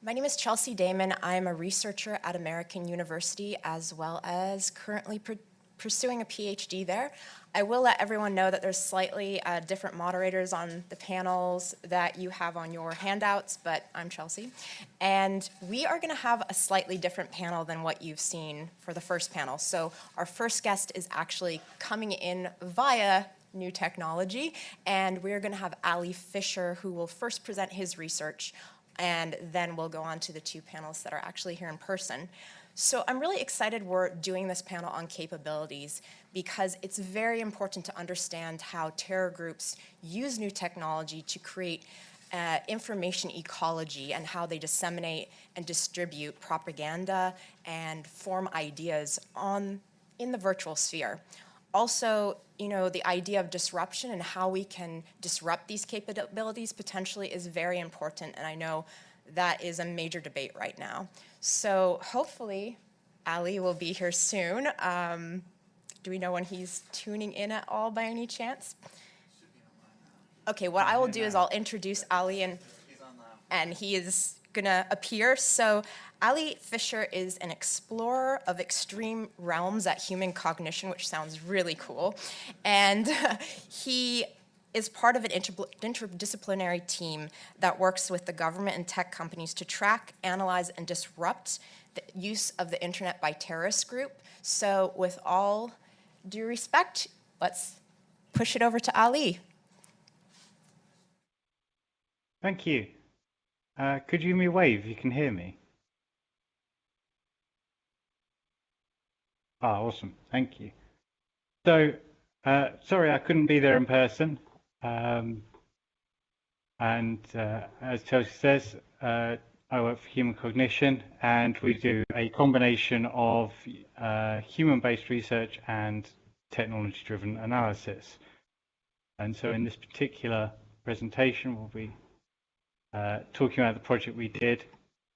My name is Chelsea Damon. I'm a researcher at American University as well as currently pursuing a PhD there. I will let everyone know that there's slightly different moderators on the panels that you have on your handouts, but I'm Chelsea. And we are going to have a slightly different panel than what you've seen for the first panel. So our first guest is actually coming in via new technology, and we're going to have Ali Fisher, who will first present his research, and then we'll go on to the two panels that are actually here in person. So I'm really excited we're doing this panel on capabilities because it's very important to understand how terror groups use new technology to create information ecology and how they disseminate and distribute propaganda and form ideas in the virtual sphere. Also, the idea of disruption and how we can disrupt these capabilities potentially is very important, and I know that is a major debate right now. So hopefully, Ali will be here soon. Do we know when he's tuning in at all by any chance? Okay, what I will do is I'll introduce Ali, and he is gonna appear. So Ali Fisher is an explorer of extreme realms at human cognition, which sounds really cool. And he is part of an interdisciplinary team that works with the government and tech companies to track, analyze, and disrupt the use of the internet by terrorist group. So with all due respect, let's push it over to Ali. Thank you. Could you give me a wave if you can hear me? Awesome. Thank you. So, sorry I couldn't be there in person. As Chelsea says, I work for Human Cognition, and we do a combination of human-based research and technology-driven analysis. And so in this particular presentation, we'll be talking about the project we did,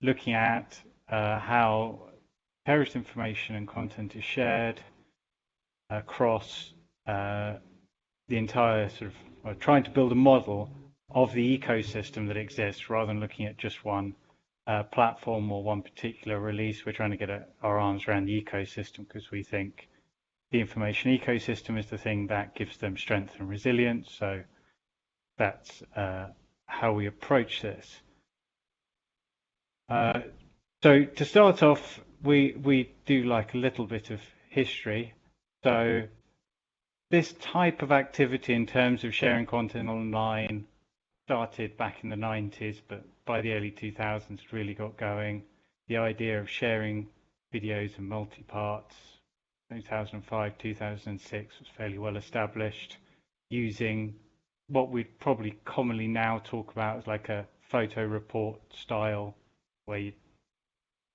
looking at how terrorist information and content is shared across the entire trying to build a model of the ecosystem that exists rather than looking at just one platform or one particular release. We're trying to get our arms around the ecosystem because we think the information ecosystem is the thing that gives them strength and resilience. So that's how we approach this. So to start off, we do like a little bit of history. So this type of activity in terms of sharing content online started back in the 90s, but by the early 2000s it really got going. The idea of sharing videos in multi-parts, 2005, 2006 was fairly well established, using what we'd probably commonly now talk about as like a photo report style, where you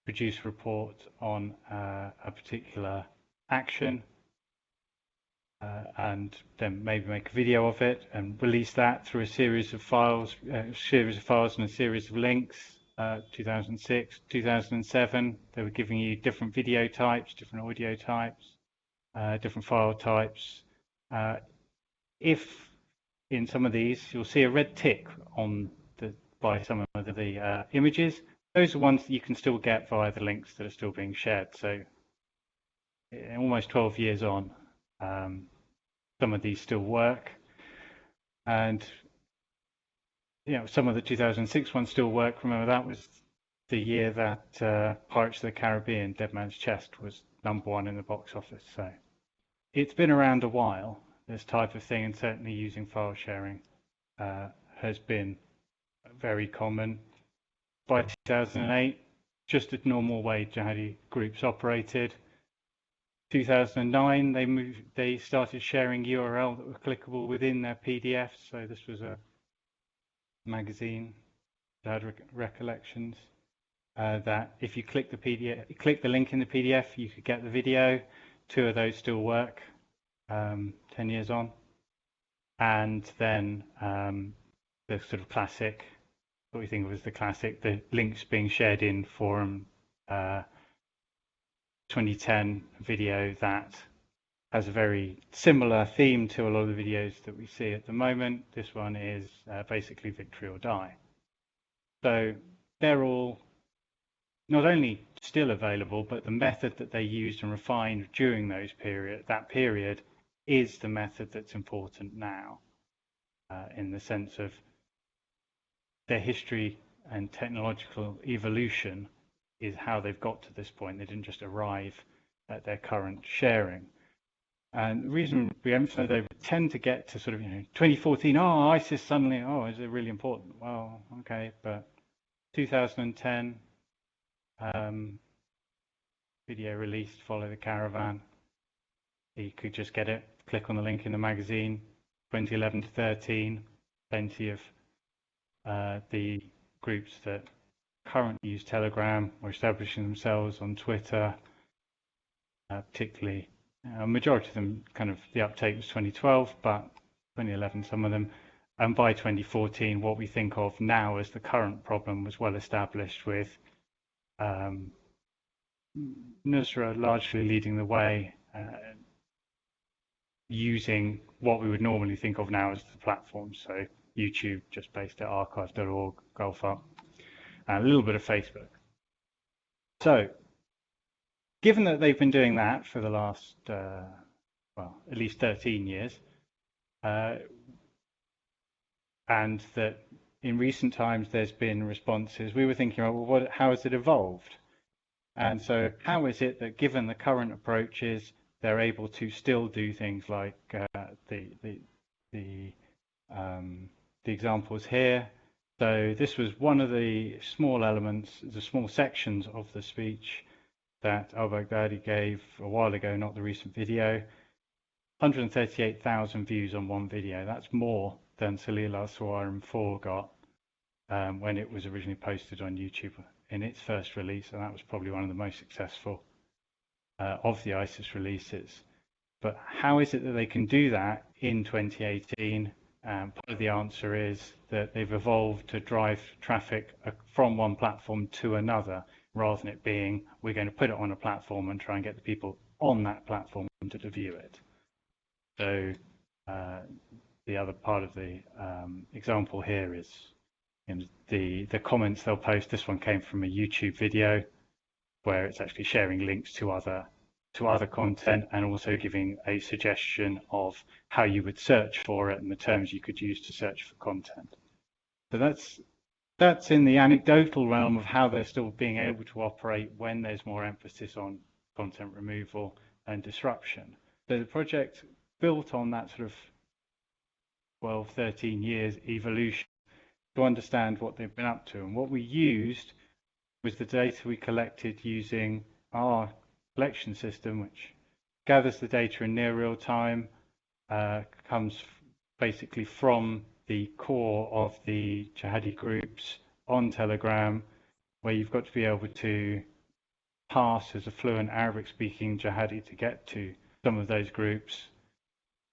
produce a report on a particular action and then maybe make a video of it and release that through a series of files and a series of links. 2006, 2007, they were giving you different video types, different audio types, different file types. If in some of these you'll see a red tick on by some of the images, those are ones that you can still get via the links that are still being shared. So almost 12 years on, some of these still work, and some of the 2006 ones still work. Remember, that was the year that Pirates of the Caribbean: Dead Man's Chest was #1 in the box office. So it's been around a while, this type of thing, and certainly using file sharing has been very common. By 2008, just a normal way jihadi groups operated. 2009, they started sharing URL that were clickable within their PDFs. So this was a magazine that had recollections that if you click the link in the PDF, you could get the video. 2 of those still work 10 years on. And then the sort of classic, what we think of as the classic, the links being shared in forum 2010 video that has a very similar theme to a lot of the videos that we see at the moment. This one is basically victory or die. So they're all not only still available, but the method that they used and refined during that period is the method that's important now, in the sense of their history and technological evolution is how they've got to this point. They didn't just arrive at their current sharing. And the reason we emphasize they tend to get to sort of 2014, oh, ISIS suddenly, oh, is it really important? Well, okay, but 2010 video released, Follow the Caravan. You could just get it, click on the link in the magazine. 2011 to 13, plenty of the groups that currently use Telegram or establishing themselves on Twitter, particularly a majority of them, kind of the uptake was 2012, but 2011 some of them, and by 2014 what we think of now as the current problem was well established, with Nusra largely leading the way, using what we would normally think of now as the platform. So YouTube, just based at archive.org, GulfUp, and a little bit of Facebook. So given that they've been doing that for the last, well, at least 13 years, and that in recent times there's been responses, we were thinking, well, how has it evolved? And so how is it that, given the current approaches, they're able to still do things like the examples here? So this was one of the small elements, the small sections of the speech that al-Baghdadi gave a while ago, not the recent video. 138,000 views on one video. That's more than Salil al-Sawarim 4 got when it was originally posted on YouTube in its first release, and that was probably one of the most successful of the ISIS releases. But how is it that they can do that in 2018? Part of the answer is that they've evolved to drive traffic from one platform to another, rather than it being, we're going to put it on a platform and try and get the people on that platform to view it. So the other part of the example here is the comments they'll post. This one came from a YouTube video where it's actually sharing links to other content, and also giving a suggestion of how you would search for it and the terms you could use to search for content. So that's in the anecdotal realm of how they're still being able to operate when there's more emphasis on content removal and disruption. So the project built on that sort of 12, 13 years evolution to understand what they've been up to. And what we used was the data we collected using our collection system, which gathers the data in near real time, comes basically from the core of the jihadi groups on Telegram, where you've got to be able to pass as a fluent Arabic speaking jihadi to get to some of those groups.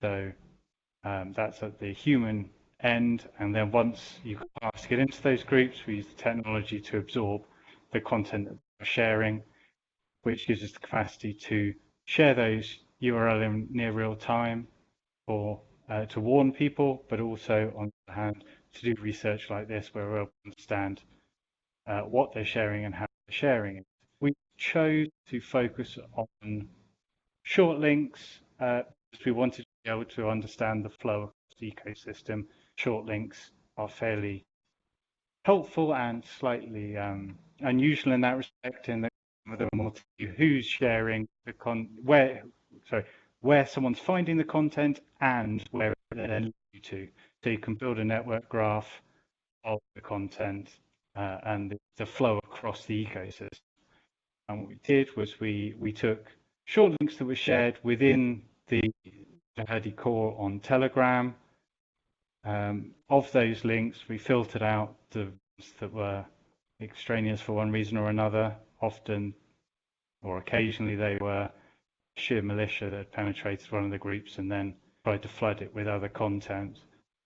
So that's at the human end, and then once you pass to get into those groups, we use the technology to absorb the content that we're sharing, which gives us the capacity to share those URL in near real time, or to warn people, but also on the other hand to do research like this, where we're able to understand what they're sharing and how they're sharing it. We chose to focus on short links because we wanted to be able to understand the flow of the ecosystem. Short links are fairly helpful and slightly unusual in that respect, in that they're more to you who's sharing the where someone's finding the content and where they're leading you to. So you can build a network graph of the content and the flow across the ecosystem. And what we did was we took short links that were shared within the jihadi core on Telegram. Of those links, we filtered out the ones that were extraneous for one reason or another. Often or occasionally they were sheer militia that had penetrated one of the groups and then tried to flood it with other content.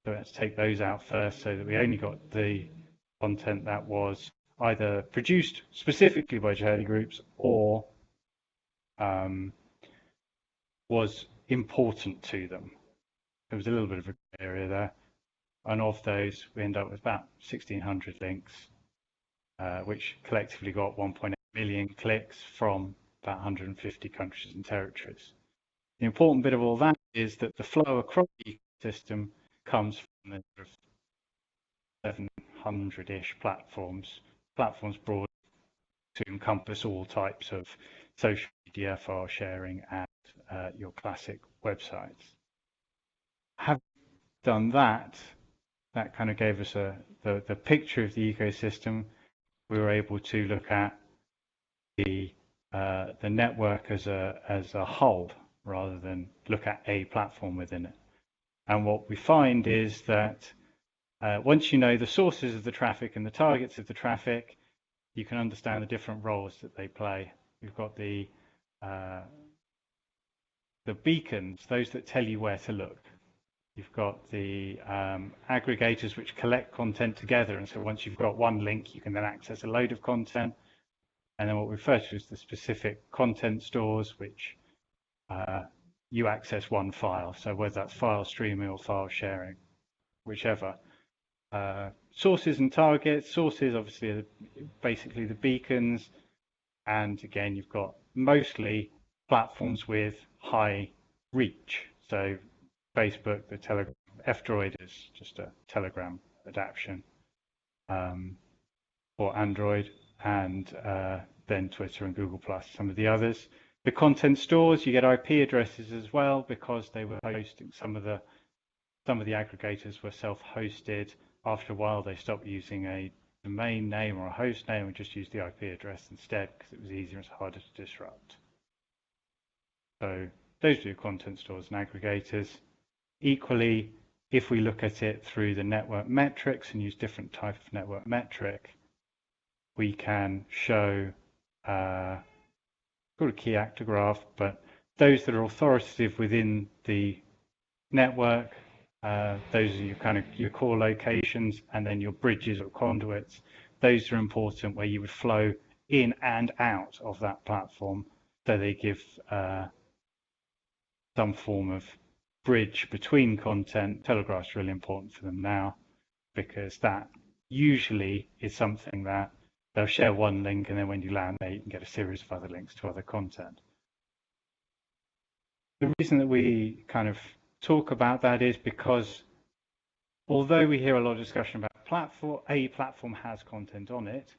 So let's take those out first, so that we only got the content that was either produced specifically by jihadi groups or was important to them. There was a little bit of a area there. And of those, we end up with about 1,600 links, which collectively got 1.8 million clicks from about 150 countries and territories. The important bit of all that is that the flow across the ecosystem comes from the sort of 700-ish platforms broad to encompass all types of social media, file sharing, and your classic websites. Having done that, that kind of gave us the picture of the ecosystem. We were able to look at the network as a whole rather than look at a platform within it. And what we find is that once you know the sources of the traffic and the targets of the traffic, you can understand the different roles that they play. We've got the beacons, those that tell you where to look. You've got the aggregators which collect content together, and so once you've got one link, you can then access a load of content. And then what we refer to as the specific content stores, which you access one file. So whether that's file streaming or file sharing, whichever. Sources and targets. Sources obviously are basically the beacons, and again you've got mostly platforms with high reach. So Facebook, the Telegram, F-Droid is just a Telegram adaptation for Android, and then Twitter and Google Plus, some of the others. The content stores, you get IP addresses as well because they were hosting some of the aggregators were self-hosted. After a while, they stopped using a domain name or a host name and just used the IP address instead because it was easier and harder to disrupt. So those are your content stores and aggregators. Equally, if we look at it through the network metrics and use different type of network metric, we can show called a key actor graph, but those that are authoritative within the network, those are your core locations, and then your bridges or conduits. Those are important where you would flow in and out of that platform, so they give some form of bridge between content. Telegraph's really important for them now because that usually is something that they'll share one link, and then when you land there, you can get a series of other links to other content. The reason that we kind of talk about that is because although we hear a lot of discussion about a platform has content on it,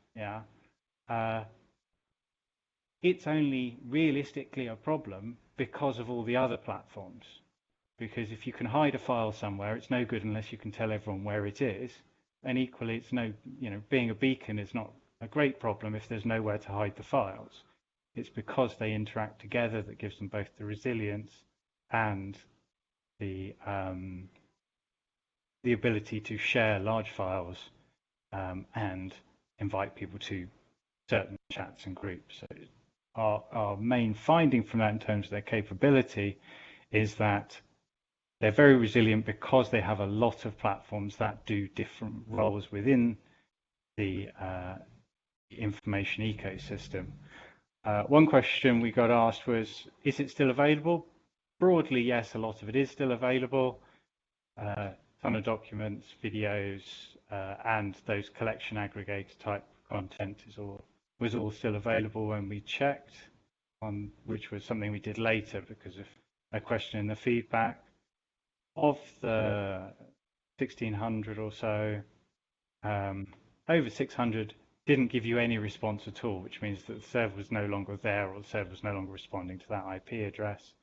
it's only realistically a problem because of all the other platforms. Because if you can hide a file somewhere, it's no good unless you can tell everyone where it is. And equally, it's being a beacon is not a great problem if there's nowhere to hide the files. It's because they interact together that gives them both the resilience and the ability to share large files and invite people to certain chats and groups. So our main finding from that in terms of their capability is that they're very resilient because they have a lot of platforms that do different roles within the information ecosystem. One question we got asked was, is it still available? Broadly, yes, a lot of it is still available. Ton of documents, videos, and those collection aggregator type content was all still available when we checked, which was something we did later because of a question in the feedback. Of the 1,600 or so, over 600 didn't give you any response at all, which means that the server was no longer there or the server was no longer responding to that IP address.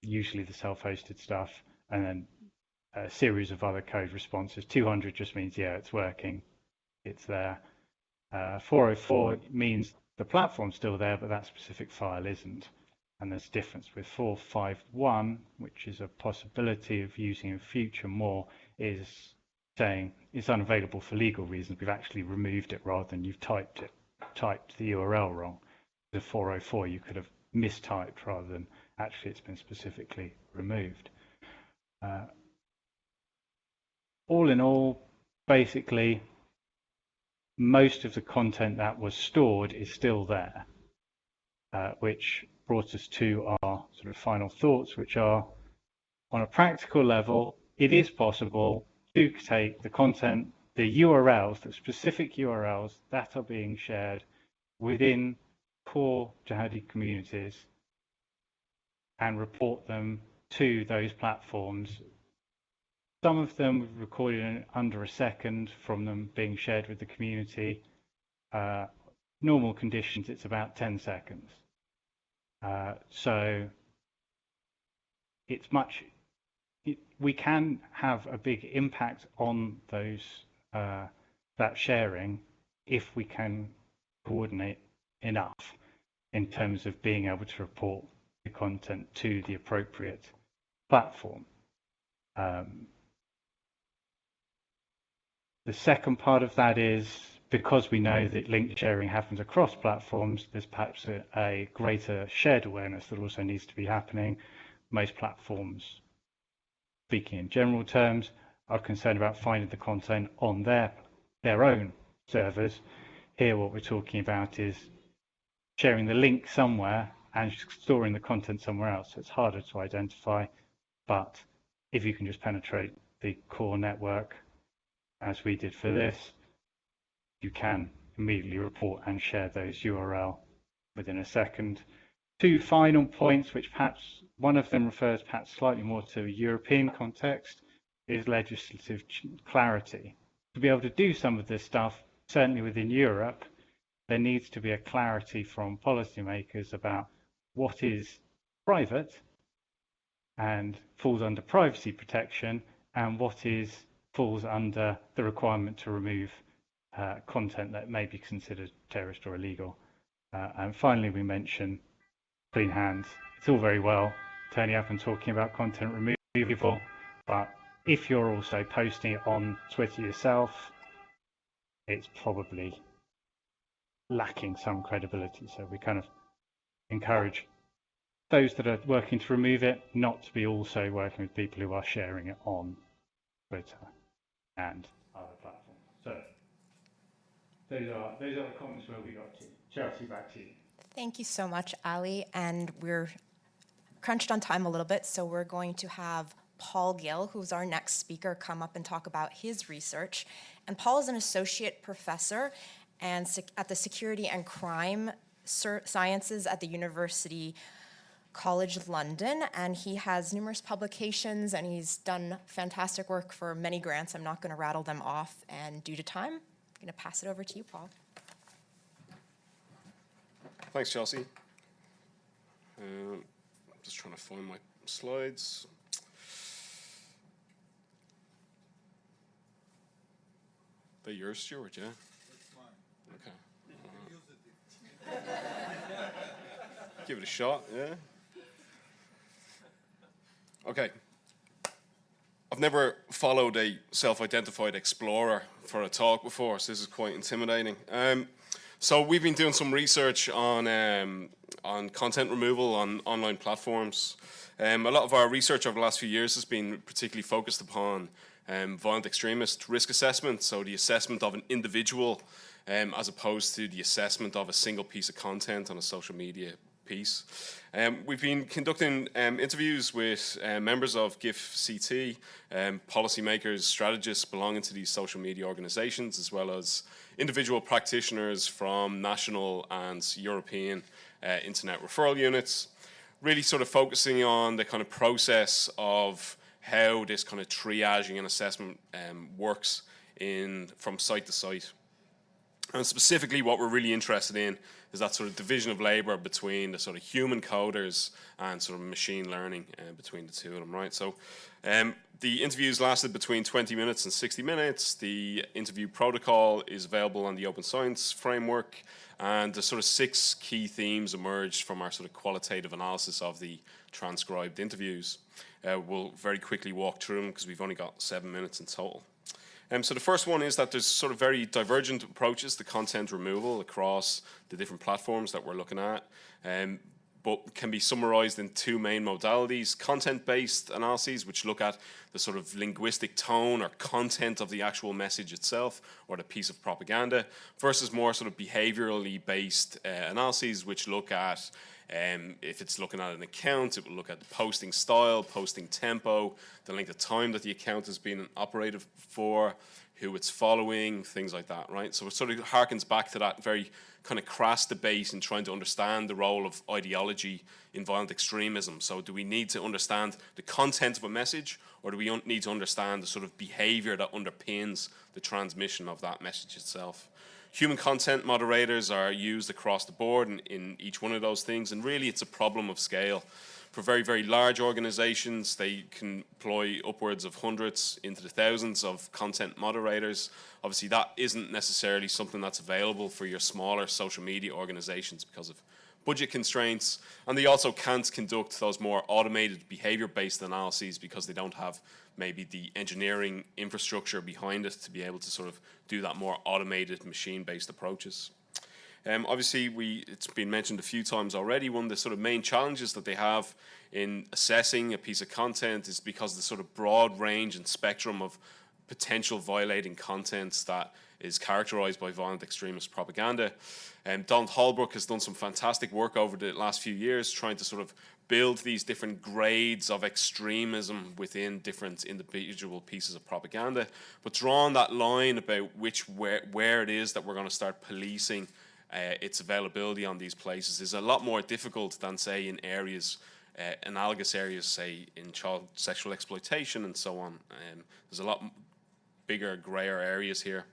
Usually the self-hosted stuff, and then a series of other code responses. 200 just means, yeah, it's working, it's there. 404 means the platform's still there, but that specific file isn't. And there's a difference with 451, which is a possibility of using in future more, is saying it's unavailable for legal reasons. We've actually removed it rather than you've typed the URL wrong. The 404 you could have mistyped rather than actually it's been specifically removed. All in all, basically, most of the content that was stored is still there, which brought us to our sort of final thoughts, which are, on a practical level, it is possible to take the content, the URLs, the specific URLs that are being shared within core jihadi communities and report them to those platforms. Some of them we've recorded in under a second from them being shared with the community. Normal conditions, it's about 10 seconds. So it's we can have a big impact on those that sharing if we can coordinate enough in terms of being able to report the content to the appropriate platform. The second part of that is, because we know that link sharing happens across platforms, there's perhaps a greater shared awareness that also needs to be happening. Most platforms, speaking in general terms, are concerned about finding the content on their own servers. Here, what we're talking about is sharing the link somewhere and storing the content somewhere else. So it's harder to identify, but if you can just penetrate the core network, as we did for this, you can immediately report and share those URL within a second. Two final points, which perhaps one of them refers perhaps slightly more to a European context, is legislative clarity. To be able to do some of this stuff, certainly within Europe, there needs to be a clarity from policymakers about what is private and falls under privacy protection and what falls under the requirement to remove content that may be considered terrorist or illegal. And finally, we mention clean hands. It's all very well turning up and talking about content removal, but if you're also posting it on Twitter yourself, it's probably lacking some credibility. So we kind of encourage those that are working to remove it not to be also working with people who are sharing it on Twitter and other platforms. So those are the comments where we got to. Chelsea, back to you. Thank you so much, Ali. And we're crunched on time a little bit, so we're going to have Paul Gill, who's our next speaker, come up and talk about his research. And Paul is an associate professor at the Security and Crime Sciences at the University College London, and he has numerous publications and he's done fantastic work for many grants. I'm not going to rattle them off, and due to time, I'm going to pass it over to you, Paul. Thanks, Chelsea. Just trying to find my slides. They're yours, Stuart, yeah? It's mine. Okay. Give it a shot, yeah? Okay. I've never followed a self-identified explorer for a talk before, so this is quite intimidating. So we've been doing some research on content removal on online platforms. A lot of our research over the last few years has been particularly focused upon violent extremist risk assessment, so the assessment of an individual as opposed to the assessment of a single piece of content on a social media piece. We've been conducting interviews with members of GIF-CT, policymakers, strategists belonging to these social media organizations, as well as individual practitioners from national and European internet referral units, really sort of focusing on the kind of process of how this kind of triaging and assessment works from site to site. And specifically what we're really interested in is that sort of division of labor between the sort of human coders and sort of machine learning between the two of them, right? So the interviews lasted between 20 minutes and 60 minutes. The interview protocol is available on the Open Science framework, and the sort of 6 key themes emerged from our sort of qualitative analysis of the transcribed interviews. We'll very quickly walk through them because we've only got 7 minutes in total. So the first one is that there's sort of very divergent approaches to content removal across the different platforms that we're looking at, but can be summarized in 2 main modalities: content-based analyses, which look at the sort of linguistic tone or content of the actual message itself or the piece of propaganda, versus more sort of behaviorally based analyses, which look at If it's looking at an account, it will look at the posting style, posting tempo, the length of time that the account has been operated for, who it's following, things like that, right? So it sort of harkens back to that very kind of crass debate in trying to understand the role of ideology in violent extremism. So do we need to understand the content of a message, or do we need to understand the sort of behavior that underpins the transmission of that message itself? Human content moderators are used across the board in each one of those things, and really it's a problem of scale. For very, very large organizations, they can employ upwards of hundreds into the thousands of content moderators. Obviously, that isn't necessarily something that's available for your smaller social media organizations because of budget constraints, and they also can't conduct those more automated behavior-based analyses because they don't have maybe the engineering infrastructure behind it to be able to sort of do that more automated machine-based approaches. Obviously, it's been mentioned a few times already, one of the sort of main challenges that they have in assessing a piece of content is because of the sort of broad range and spectrum of potential violating contents that is characterized by violent extremist propaganda. Donald Holbrook has done some fantastic work over the last few years trying to sort of build these different grades of extremism within different individual pieces of propaganda, but drawing that line about where it is that we're going to start policing its availability on these places is a lot more difficult than, say, in areas, analogous areas, say, in child sexual exploitation and so on. There's a lot bigger, grayer areas here.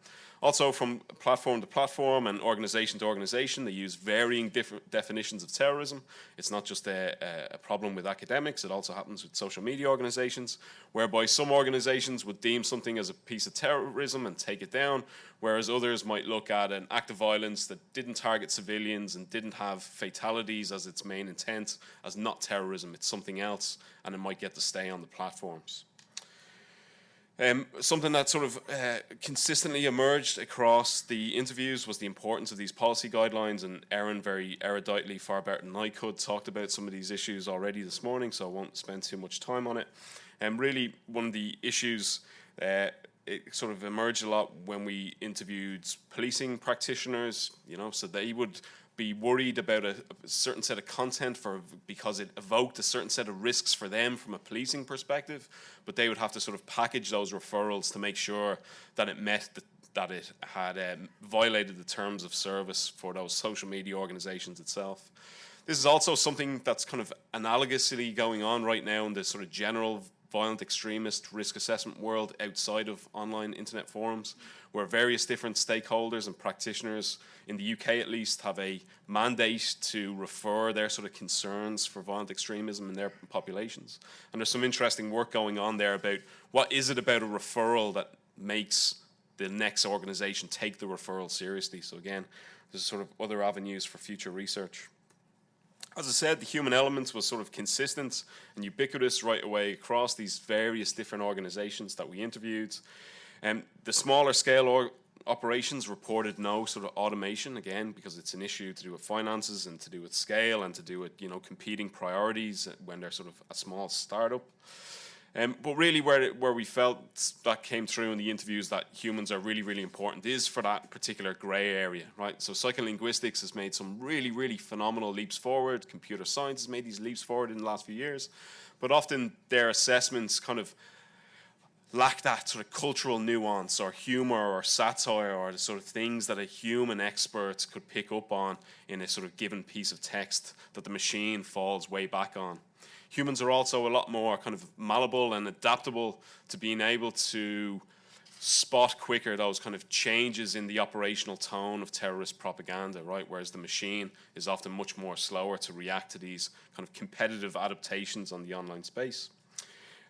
Also, from platform to platform and organization to organization, they use varying different definitions of terrorism. It's not just a problem with academics, it also happens with social media organizations, whereby some organizations would deem something as a piece of terrorism and take it down, whereas others might look at an act of violence that didn't target civilians and didn't have fatalities as its main intent as not terrorism, it's something else, and it might get to stay on the platforms. Something that sort of consistently emerged across the interviews was the importance of these policy guidelines, and Erin very eruditely, far better than I could, talked about some of these issues already this morning, so I won't spend too much time on it. And really, one of the issues it sort of emerged a lot when we interviewed policing practitioners, so they would be worried about a certain set of content because it evoked a certain set of risks for them from a policing perspective, but they would have to sort of package those referrals to make sure that it met that it had violated the terms of service for those social media organizations itself. This is also something that's kind of analogously going on right now in the sort of general violent extremist risk assessment world outside of online internet forums, where various different stakeholders and practitioners in the UK at least have a mandate to refer their sort of concerns for violent extremism in their populations. And there's some interesting work going on there about what is it about a referral that makes the next organization take the referral seriously. So again, there's sort of other avenues for future research. As I said, the human element was sort of consistent and ubiquitous right away across these various different organizations that we interviewed. The smaller scale operations reported no sort of automation, again, because it's an issue to do with finances and to do with scale and to do with, competing priorities when they're sort of a small startup. But really where we felt that came through in the interviews that humans are really, really important is for that particular grey area, right? So psycholinguistics has made some really, really phenomenal leaps forward. Computer science has made these leaps forward in the last few years. But often their assessments kind of lack that sort of cultural nuance or humor or satire or the sort of things that a human expert could pick up on in a sort of given piece of text that the machine falls way back on. Humans are also a lot more kind of malleable and adaptable to being able to spot quicker those kind of changes in the operational tone of terrorist propaganda, right? Whereas the machine is often much more slower to react to these kind of competitive adaptations on the online space.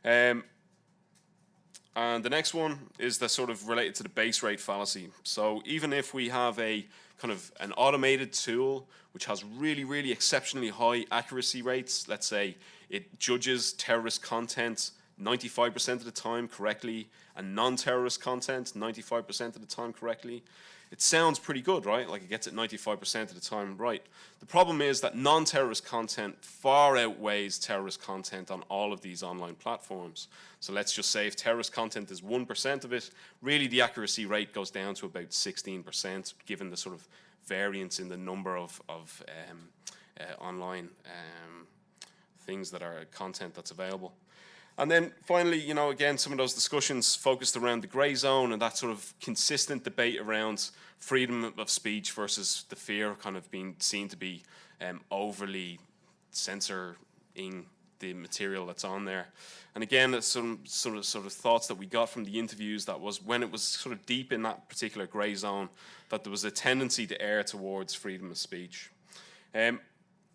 And the next one is the sort of related to the base rate fallacy. So even if we have a kind of an automated tool which has really, really exceptionally high accuracy rates, let's say it judges terrorist content 95% of the time correctly and non-terrorist content 95% of the time correctly, it sounds pretty good, right? Like it gets it 95% of the time right. The problem is that non-terrorist content far outweighs terrorist content on all of these online platforms. So let's just say if terrorist content is 1% of it, really the accuracy rate goes down to about 16%, given the sort of variance in the number of online things that are content that's available. And then finally, you know, again, some of those discussions focused around the grey zone and that sort of consistent debate around freedom of speech versus the fear of kind of being seen to be overly censoring the material that's on there. And again, some sort of thoughts that we got from the interviews, that was when it was sort of deep in that particular grey zone, that there was a tendency to err towards freedom of speech.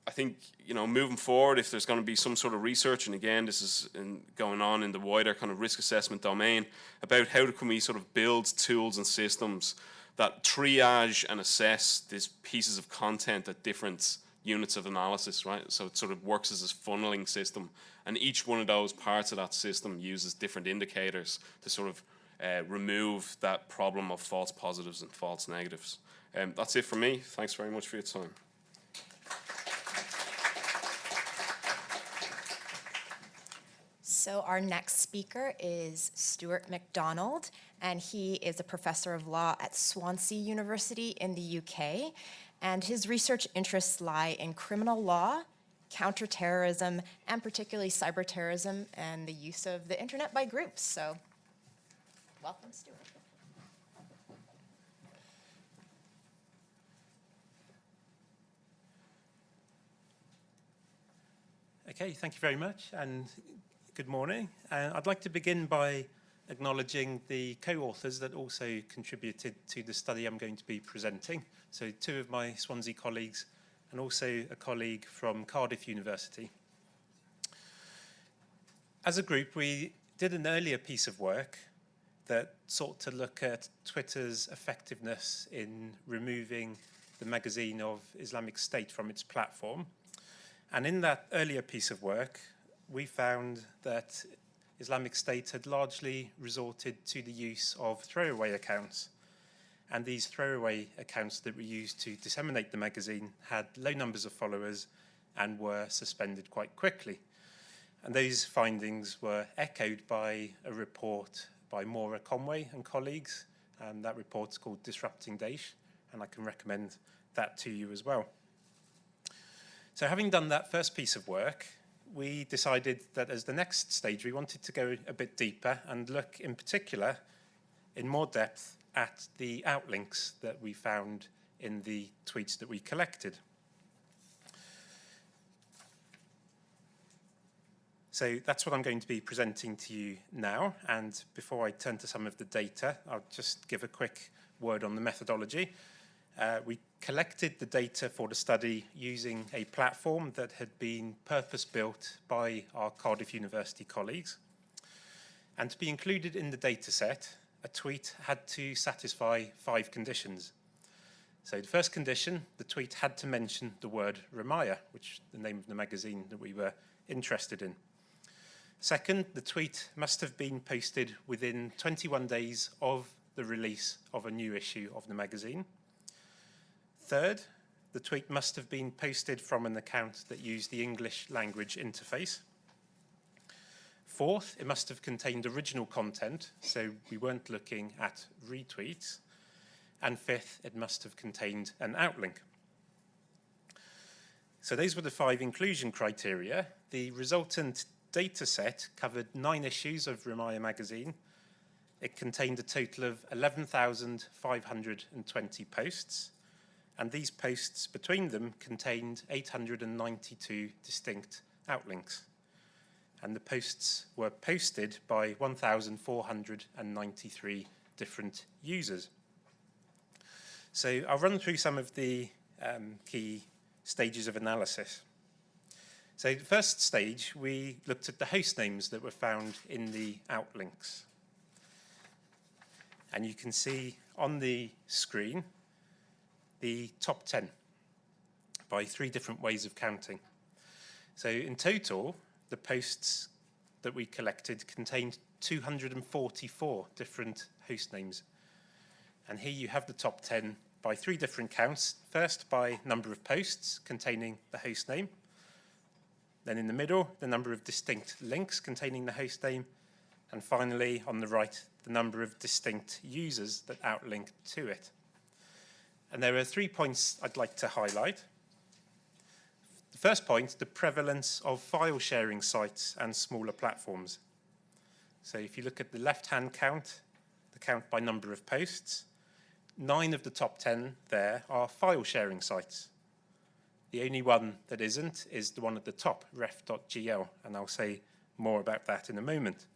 I think, you know, moving forward, if there's going to be some sort of research, and again, this is going on in the wider kind of risk assessment domain, about how can we sort of build tools and systems that triage and assess these pieces of content at different units of analysis, right? So it sort of works as this funneling system, and each one of those parts of that system uses different indicators to sort of remove that problem of false positives and false negatives. That's it for me. Thanks very much for your time. So our next speaker is Stuart MacDonald, and he is a professor of law at Swansea University in the UK. And his research interests lie in criminal law, counterterrorism, and particularly cyberterrorism and the use of the internet by groups. So welcome, Stuart. Okay, thank you very much, and good morning. I'd like to begin by acknowledging the co-authors that also contributed to the study I'm going to be presenting. So 2 of my Swansea colleagues and also a colleague from Cardiff University. As a group, we did an earlier piece of work that sought to look at Twitter's effectiveness in removing the magazine of Islamic State from its platform. And in that earlier piece of work, we found that Islamic State had largely resorted to the use of throwaway accounts. And these throwaway accounts that were used to disseminate the magazine had low numbers of followers and were suspended quite quickly. And those findings were echoed by a report by Maura Conway and colleagues, and that report's called Disrupting Daesh, and I can recommend that to you as well. So having done that first piece of work, we decided that as the next stage, we wanted to go a bit deeper and look in particular in more depth at the outlinks that we found in the tweets that we collected. So that's what I'm going to be presenting to you now. And before I turn to some of the data, I'll just give a quick word on the methodology. We collected the data for the study using a platform that had been purpose-built by our Cardiff University colleagues. And to be included in the data set, a tweet had to satisfy 5 conditions. So the first condition, the tweet had to mention the word Ramaya, which is the name of the magazine that we were interested in. Second, the tweet must have been posted within 21 days of the release of a new issue of the magazine. Third, the tweet must have been posted from an account that used the English language interface. Fourth, it must have contained original content, so we weren't looking at retweets. And fifth, it must have contained an outlink. So those were the 5 inclusion criteria. The resultant data set covered 9 issues of Ramaya magazine. It contained a total of 11,520 posts. And these posts between them contained 892 distinct outlinks. And the posts were posted by 1,493 different users. So I'll run through some of the key stages of analysis. So the first stage, we looked at the host names that were found in the outlinks. And you can see on the screen the top 10 by 3 different ways of counting. So in total, the posts that we collected contained 244 different host names. And here you have the top 10 by 3 different counts. First, by number of posts containing the host name. Then in the middle, the number of distinct links containing the host name. And finally, on the right, the number of distinct users that outlinked to it. And there are 3 points I'd like to highlight. The first point, the prevalence of file sharing sites and smaller platforms. So if you look at the left-hand count, the count by number of posts, 9 of the top 10 there are file sharing sites. The only one that isn't is the one at the top, ref.gl, and I'll say more about that in a moment.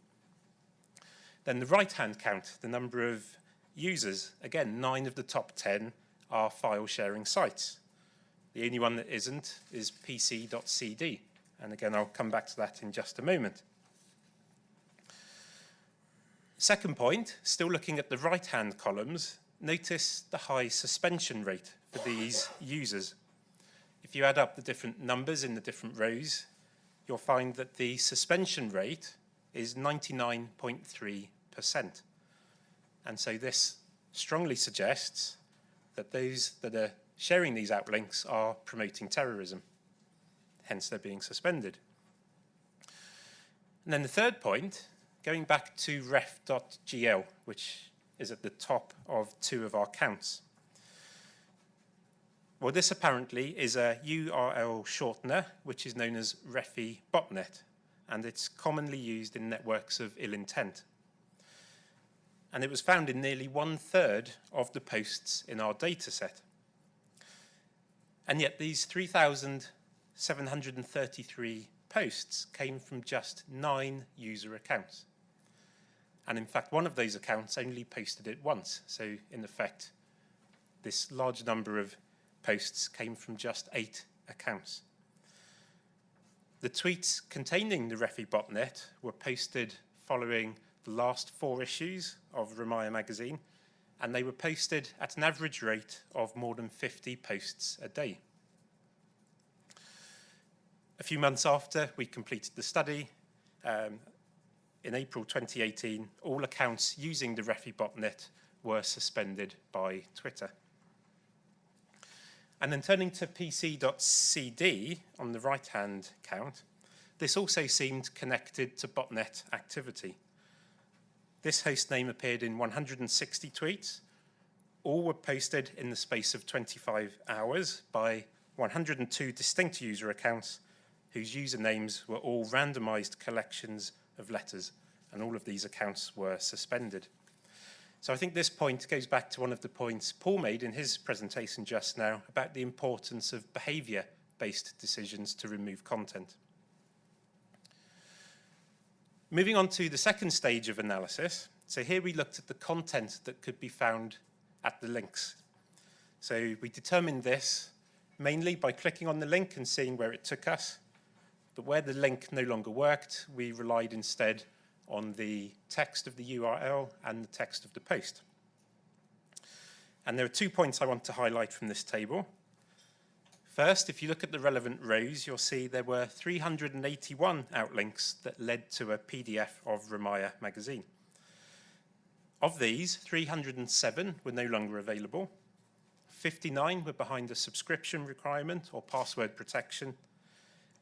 Then the right-hand count, the number of users, again, 9 of the top 10 are file sharing sites. The only one that isn't is pc.cd, and again, I'll come back to that in just a moment. Second point, still looking at the right-hand columns, notice the high suspension rate for these users. If you add up the different numbers in the different rows, you'll find that the suspension rate is 99.3%. And so this strongly suggests that those that are sharing these outlinks are promoting terrorism. Hence, they're being suspended. And then the third point, going back to ref.gl, which is at the top of 2 of our counts. Well, this apparently is a URL shortener, which is known as Refi botnet, and it's commonly used in networks of ill intent. And it was found in nearly 1/3 of the posts in our data set. And yet these 3,733 posts came from just 9 user accounts. And in fact, one of those accounts only posted it once. So in effect, this large number of posts came from just 8 accounts. The tweets containing the Refi botnet were posted following the last 4 issues of Ramaya magazine, and they were posted at an average rate of more than 50 posts a day. A few months after we completed the study, in April 2018, all accounts using the Refi botnet were suspended by Twitter. And then turning to pc.cd on the right-hand count, this also seemed connected to botnet activity. This host name appeared in 160 tweets. All were posted in the space of 25 hours by 102 distinct user accounts whose usernames were all randomized collections of letters, and all of these accounts were suspended. So I think this point goes back to one of the points Paul made in his presentation just now about the importance of behavior-based decisions to remove content. Moving on to the second stage of analysis. So here we looked at the content that could be found at the links. So we determined this mainly by clicking on the link and seeing where it took us. But where the link no longer worked, we relied instead on the text of the URL and the text of the post. And there are 2 points I want to highlight from this table. First, if you look at the relevant rows, you'll see there were 381 outlinks that led to a PDF of Ramaya magazine. Of these, 307 were no longer available, 59 were behind a subscription requirement or password protection,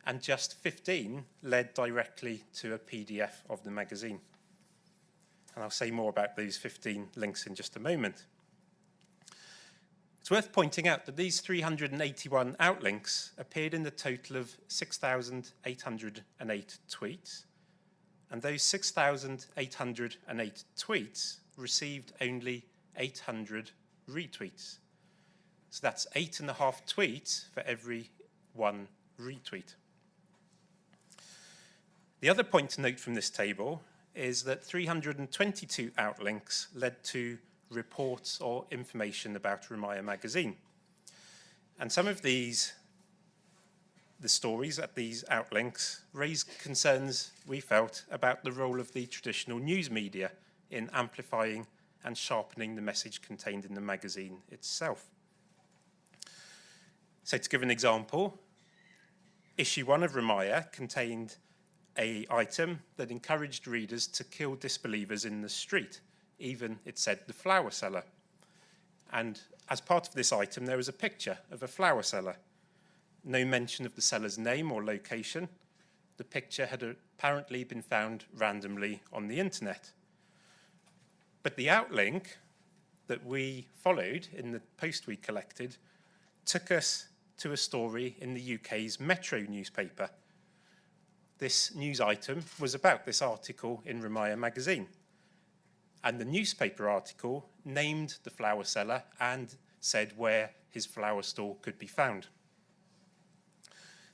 and just 15 led directly to a PDF of the magazine. And I'll say more about those 15 links in just a moment. It's worth pointing out that these 381 outlinks appeared in the total of 6,808 tweets, and those 6,808 tweets received only 800 retweets. So that's 8.5 tweets for every 1 retweet. The other point to note from this table is that 322 outlinks led to reports or information about Ramaya magazine. And some of the stories at these outlinks raised concerns, we felt, about the role of the traditional news media in amplifying and sharpening the message contained in the magazine itself. So to give an example, issue 1 of Ramaya contained an item that encouraged readers to kill disbelievers in the street, even, it said, the flower seller. And as part of this item, there was a picture of a flower seller. No mention of the seller's name or location. The picture had apparently been found randomly on the internet. But the outlink that we followed in the post we collected took us to a story in the UK's Metro newspaper. This news item was about this article in Ramaya magazine. And the newspaper article named the flower seller and said where his flower store could be found.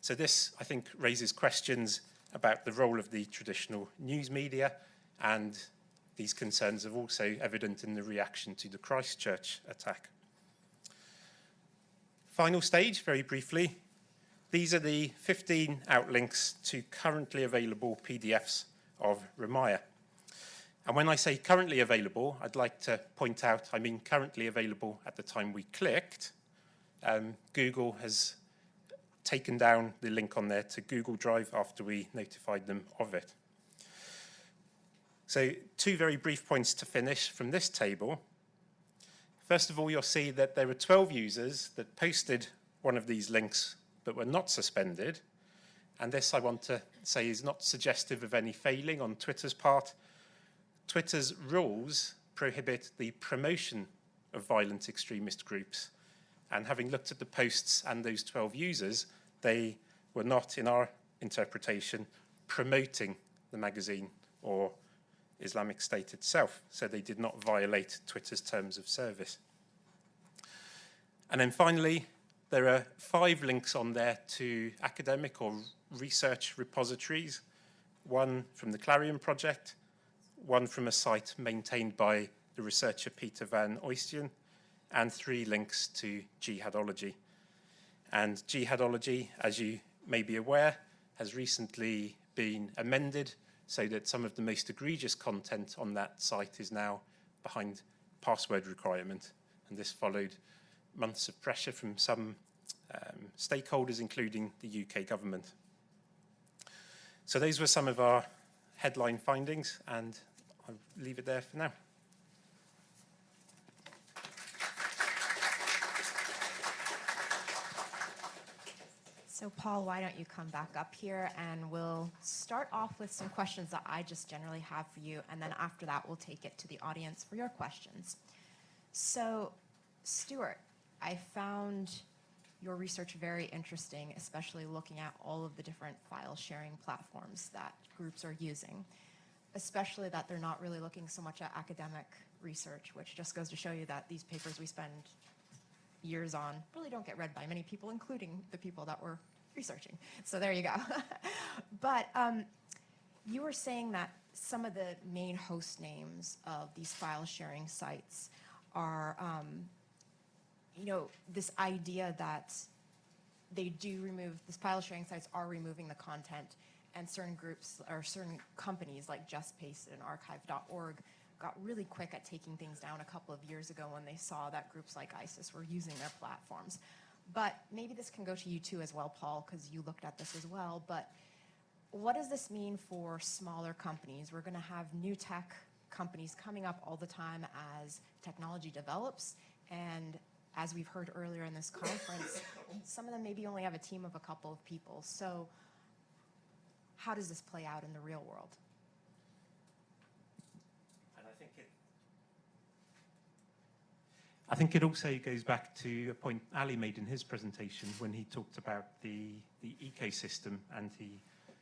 So this, I think, raises questions about the role of the traditional news media, and these concerns are also evident in the reaction to the Christchurch attack. Final stage, very briefly. These are the 15 outlinks to currently available PDFs of Ramaya. And when I say currently available, I'd like to point out, I mean currently available at the time we clicked. Google has taken down the link on there to Google Drive after we notified them of it. So 2 very brief points to finish from this table. First of all, you'll see that there were 12 users that posted one of these links but were not suspended. And this, I want to say, is not suggestive of any failing on Twitter's part. Twitter's rules prohibit the promotion of violent extremist groups. And having looked at the posts and those 12 users, they were not, in our interpretation, promoting the magazine or Islamic State itself. So they did not violate Twitter's terms of service. And then finally, there are 5 links on there to academic or research repositories, one from the Clarion Project, one from a site maintained by the researcher Peter van Oystien, and 3 links to jihadology. And jihadology, as you may be aware, has recently been amended so that some of the most egregious content on that site is now behind password requirement. And this followed months of pressure from some stakeholders, including the UK government. So those were some of our headline findings, and I'll leave it there for now. So Paul, why don't you come back up here and we'll start off with some questions that I just generally have for you, and then after that we'll take it to the audience for your questions. So Stuart, I found your research very interesting, especially looking at all of the different file sharing platforms that groups are using, especially that they're not really looking so much at academic research, which just goes to show you that these papers we spend years on really don't get read by many people, including the people that we're researching. So there you go. But you were saying that some of the main host names of these file sharing sites are this idea that they do remove, these file sharing sites are removing the content, and certain groups or certain companies like JustPaste and archive.org got really quick at taking things down a couple of years ago when they saw that groups like ISIS were using their platforms. But maybe this can go to you too as well, Paul, because you looked at this as well. But what does this mean for smaller companies? We're going to have new tech companies coming up all the time as technology develops, and as we've heard earlier in this conference, some of them maybe only have a team of a couple of people. So how does this play out in the real world? And I think it also goes back to a point Ali made in his presentation when he talked about the ecosystem, and he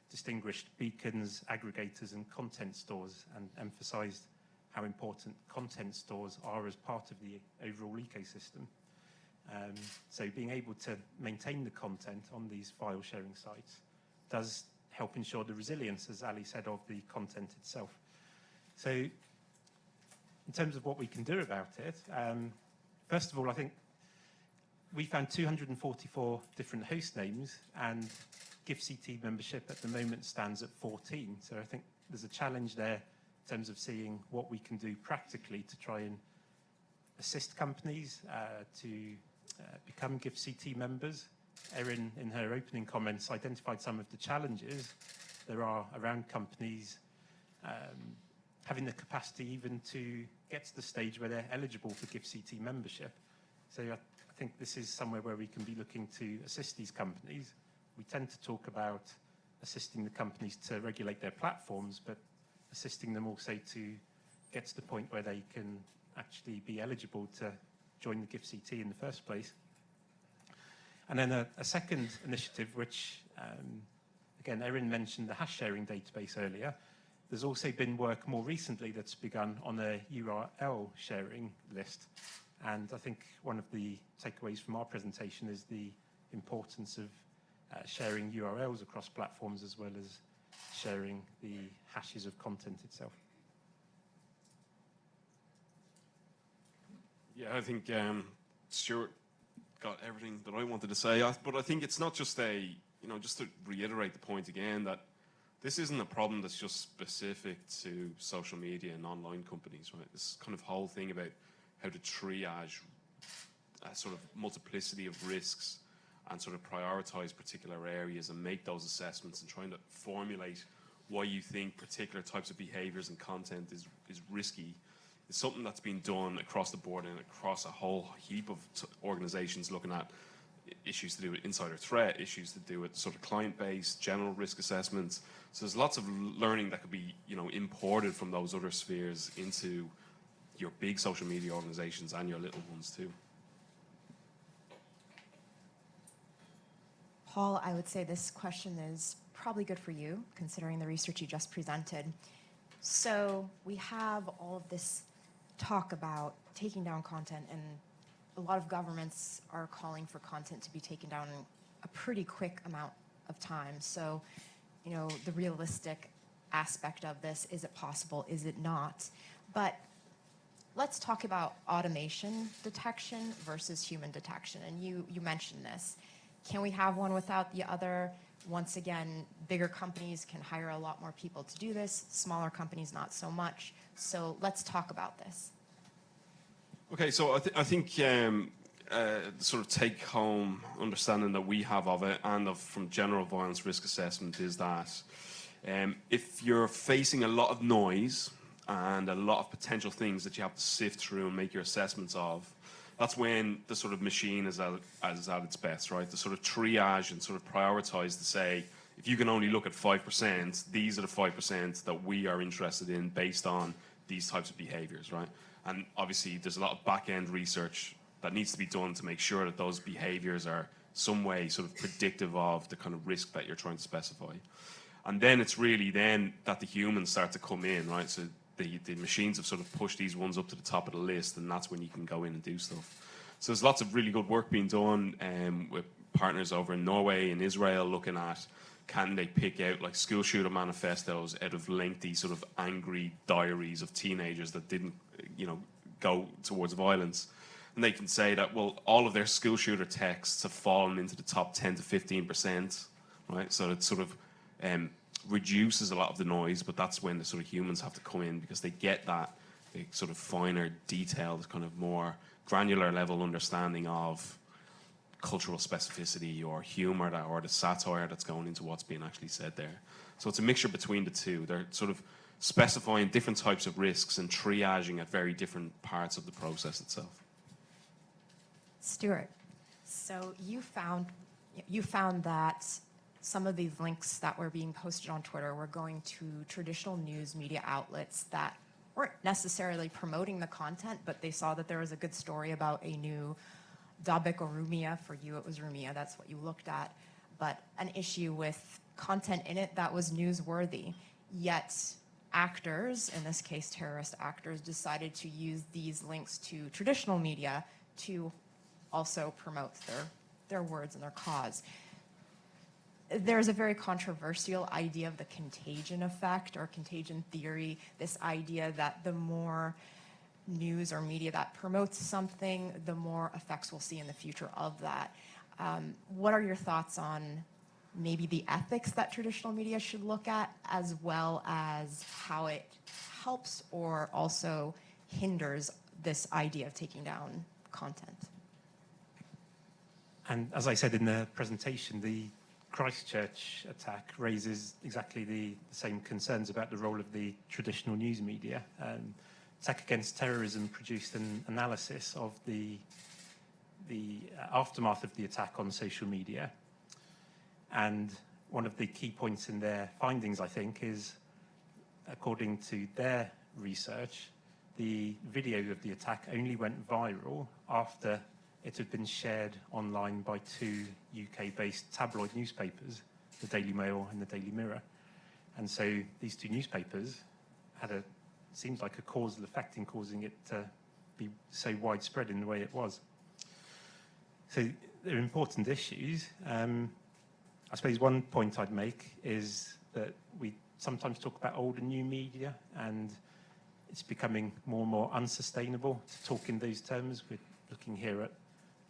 distinguished beacons, aggregators, and content stores, and emphasized how important content stores are as part of the overall ecosystem. So being able to maintain the content on these file sharing sites does help ensure the resilience, as Ali said, of the content itself. So in terms of what we can do about it, first of all, I think we found 244 different host names, and GIFCT membership at the moment stands at 14. So I think there's a challenge there in terms of seeing what we can do practically to try and assist companies to become GIFCT members. Erin, in her opening comments, identified some of the challenges there are around companies having the capacity even to get to the stage where they're eligible for GIFCT membership. So I think this is somewhere where we can be looking to assist these companies. We tend to talk about assisting the companies to regulate their platforms, but assisting them also to get to the point where they can actually be eligible to join the GIFCT in the first place. And then a second initiative, which, again, Erin mentioned the hash sharing database earlier. There's also been work more recently that's begun on a URL sharing list. And I think one of the takeaways from our presentation is the importance of sharing URLs across platforms as well as sharing the hashes of content itself. Yeah, I think Stuart got everything that I wanted to say, but I think it's not just just to reiterate the point again, that this isn't a problem that's just specific to social media and online companies, right? This kind of whole thing about how to triage a sort of multiplicity of risks and sort of prioritize particular areas and make those assessments and trying to formulate why you think particular types of behaviors and content is risky. It's something that's been done across the board and across a whole heap of organizations looking at issues to do with insider threat, issues to do with sort of client-based, general risk assessments. So there's lots of learning that could be, imported from those other spheres into your big social media organizations and your little ones too. Paul, I would say this question is probably good for you, considering the research you just presented. So we have all of this talk about taking down content, and a lot of governments are calling for content to be taken down in a pretty quick amount of time. So, the realistic aspect of this, is it possible, is it not? But let's talk about automation detection versus human detection. And you mentioned this. Can we have one without the other? Once again, bigger companies can hire a lot more people to do this, smaller companies not so much. So let's talk about this. Okay, so I think the sort of take-home understanding that we have of it and from general violence risk assessment is that if you're facing a lot of noise and a lot of potential things that you have to sift through and make your assessments of, that's when the sort of machine is at its best, right? To sort of triage and sort of prioritize to say, if you can only look at 5%, these are the 5% that we are interested in based on these types of behaviors, right? And obviously there's a lot of back-end research that needs to be done to make sure that those behaviors are some way sort of predictive of the kind of risk that you're trying to specify. And then it's really then that the humans start to come in, right? So the machines have sort of pushed these ones up to the top of the list, and that's when you can go in and do stuff. So there's lots of really good work being done with partners over in Norway and Israel looking at, can they pick out like school shooter manifestos out of lengthy sort of angry diaries of teenagers that didn't, go towards violence. And they can say that, well, all of their school shooter texts have fallen into the top 10 to 15%, right? So it sort of reduces a lot of the noise, but that's when the sort of humans have to come in because they get that the sort of finer, detailed, kind of more granular level understanding of cultural specificity or humor or the satire that's going into what's being actually said there. So it's a mixture between the two. They're sort of specifying different types of risks and triaging at very different parts of the process itself. Stuart, so you found that some of these links that were being posted on Twitter were going to traditional news media outlets that weren't necessarily promoting the content, but they saw that there was a good story about a new Dabek or Rumia. For you, it was Rumia. That's what you looked at. But an issue with content in it that was newsworthy. Yet actors, in this case terrorist actors, decided to use these links to traditional media to also promote their words and their cause. There's a very controversial idea of the contagion effect or contagion theory, this idea that the more news or media that promotes something, the more effects we'll see in the future of that. What are your thoughts on maybe the ethics that traditional media should look at, as well as how it helps or also hinders this idea of taking down content? And as I said in the presentation, the Christchurch attack raises exactly the same concerns about the role of the traditional news media. Attack Against Terrorism produced an analysis of the aftermath of the attack on social media. And one of the key points in their findings, I think, is, according to their research, the video of the attack only went viral after it had been shared online by two UK-based tabloid newspapers, the Daily Mail and the Daily Mirror. And so these two newspapers had seems like a causal effect in causing it to be so widespread in the way it was. So they're important issues. I suppose one point I'd make is that we sometimes talk about old and new media, and it's becoming more and more unsustainable to talk in those terms. We're looking here at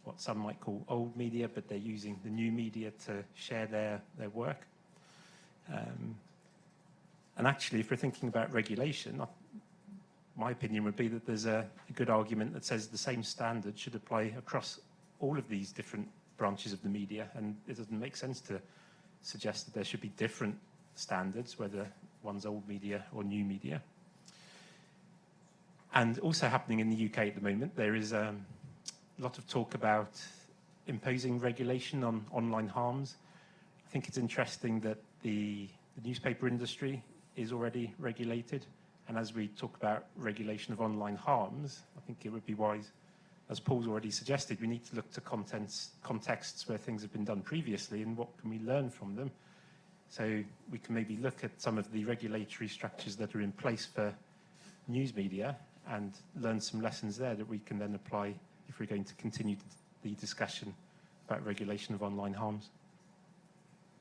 what some might call old media, but they're using the new media to share their work. And actually, if we're thinking about regulation, my opinion would be that there's a good argument that says the same standard should apply across all of these different branches of the media, and it doesn't make sense to suggest that there should be different standards, whether one's old media or new media. And also happening in the UK at the moment, there is a lot of talk about imposing regulation on online harms. I think it's interesting that the newspaper industry is already regulated, and as we talk about regulation of online harms, I think it would be wise, as Paul's already suggested, we need to look to contexts where things have been done previously and what can we learn from them. So we can maybe look at some of the regulatory structures that are in place for news media and learn some lessons there that we can then apply if we're going to continue the discussion about regulation of online harms.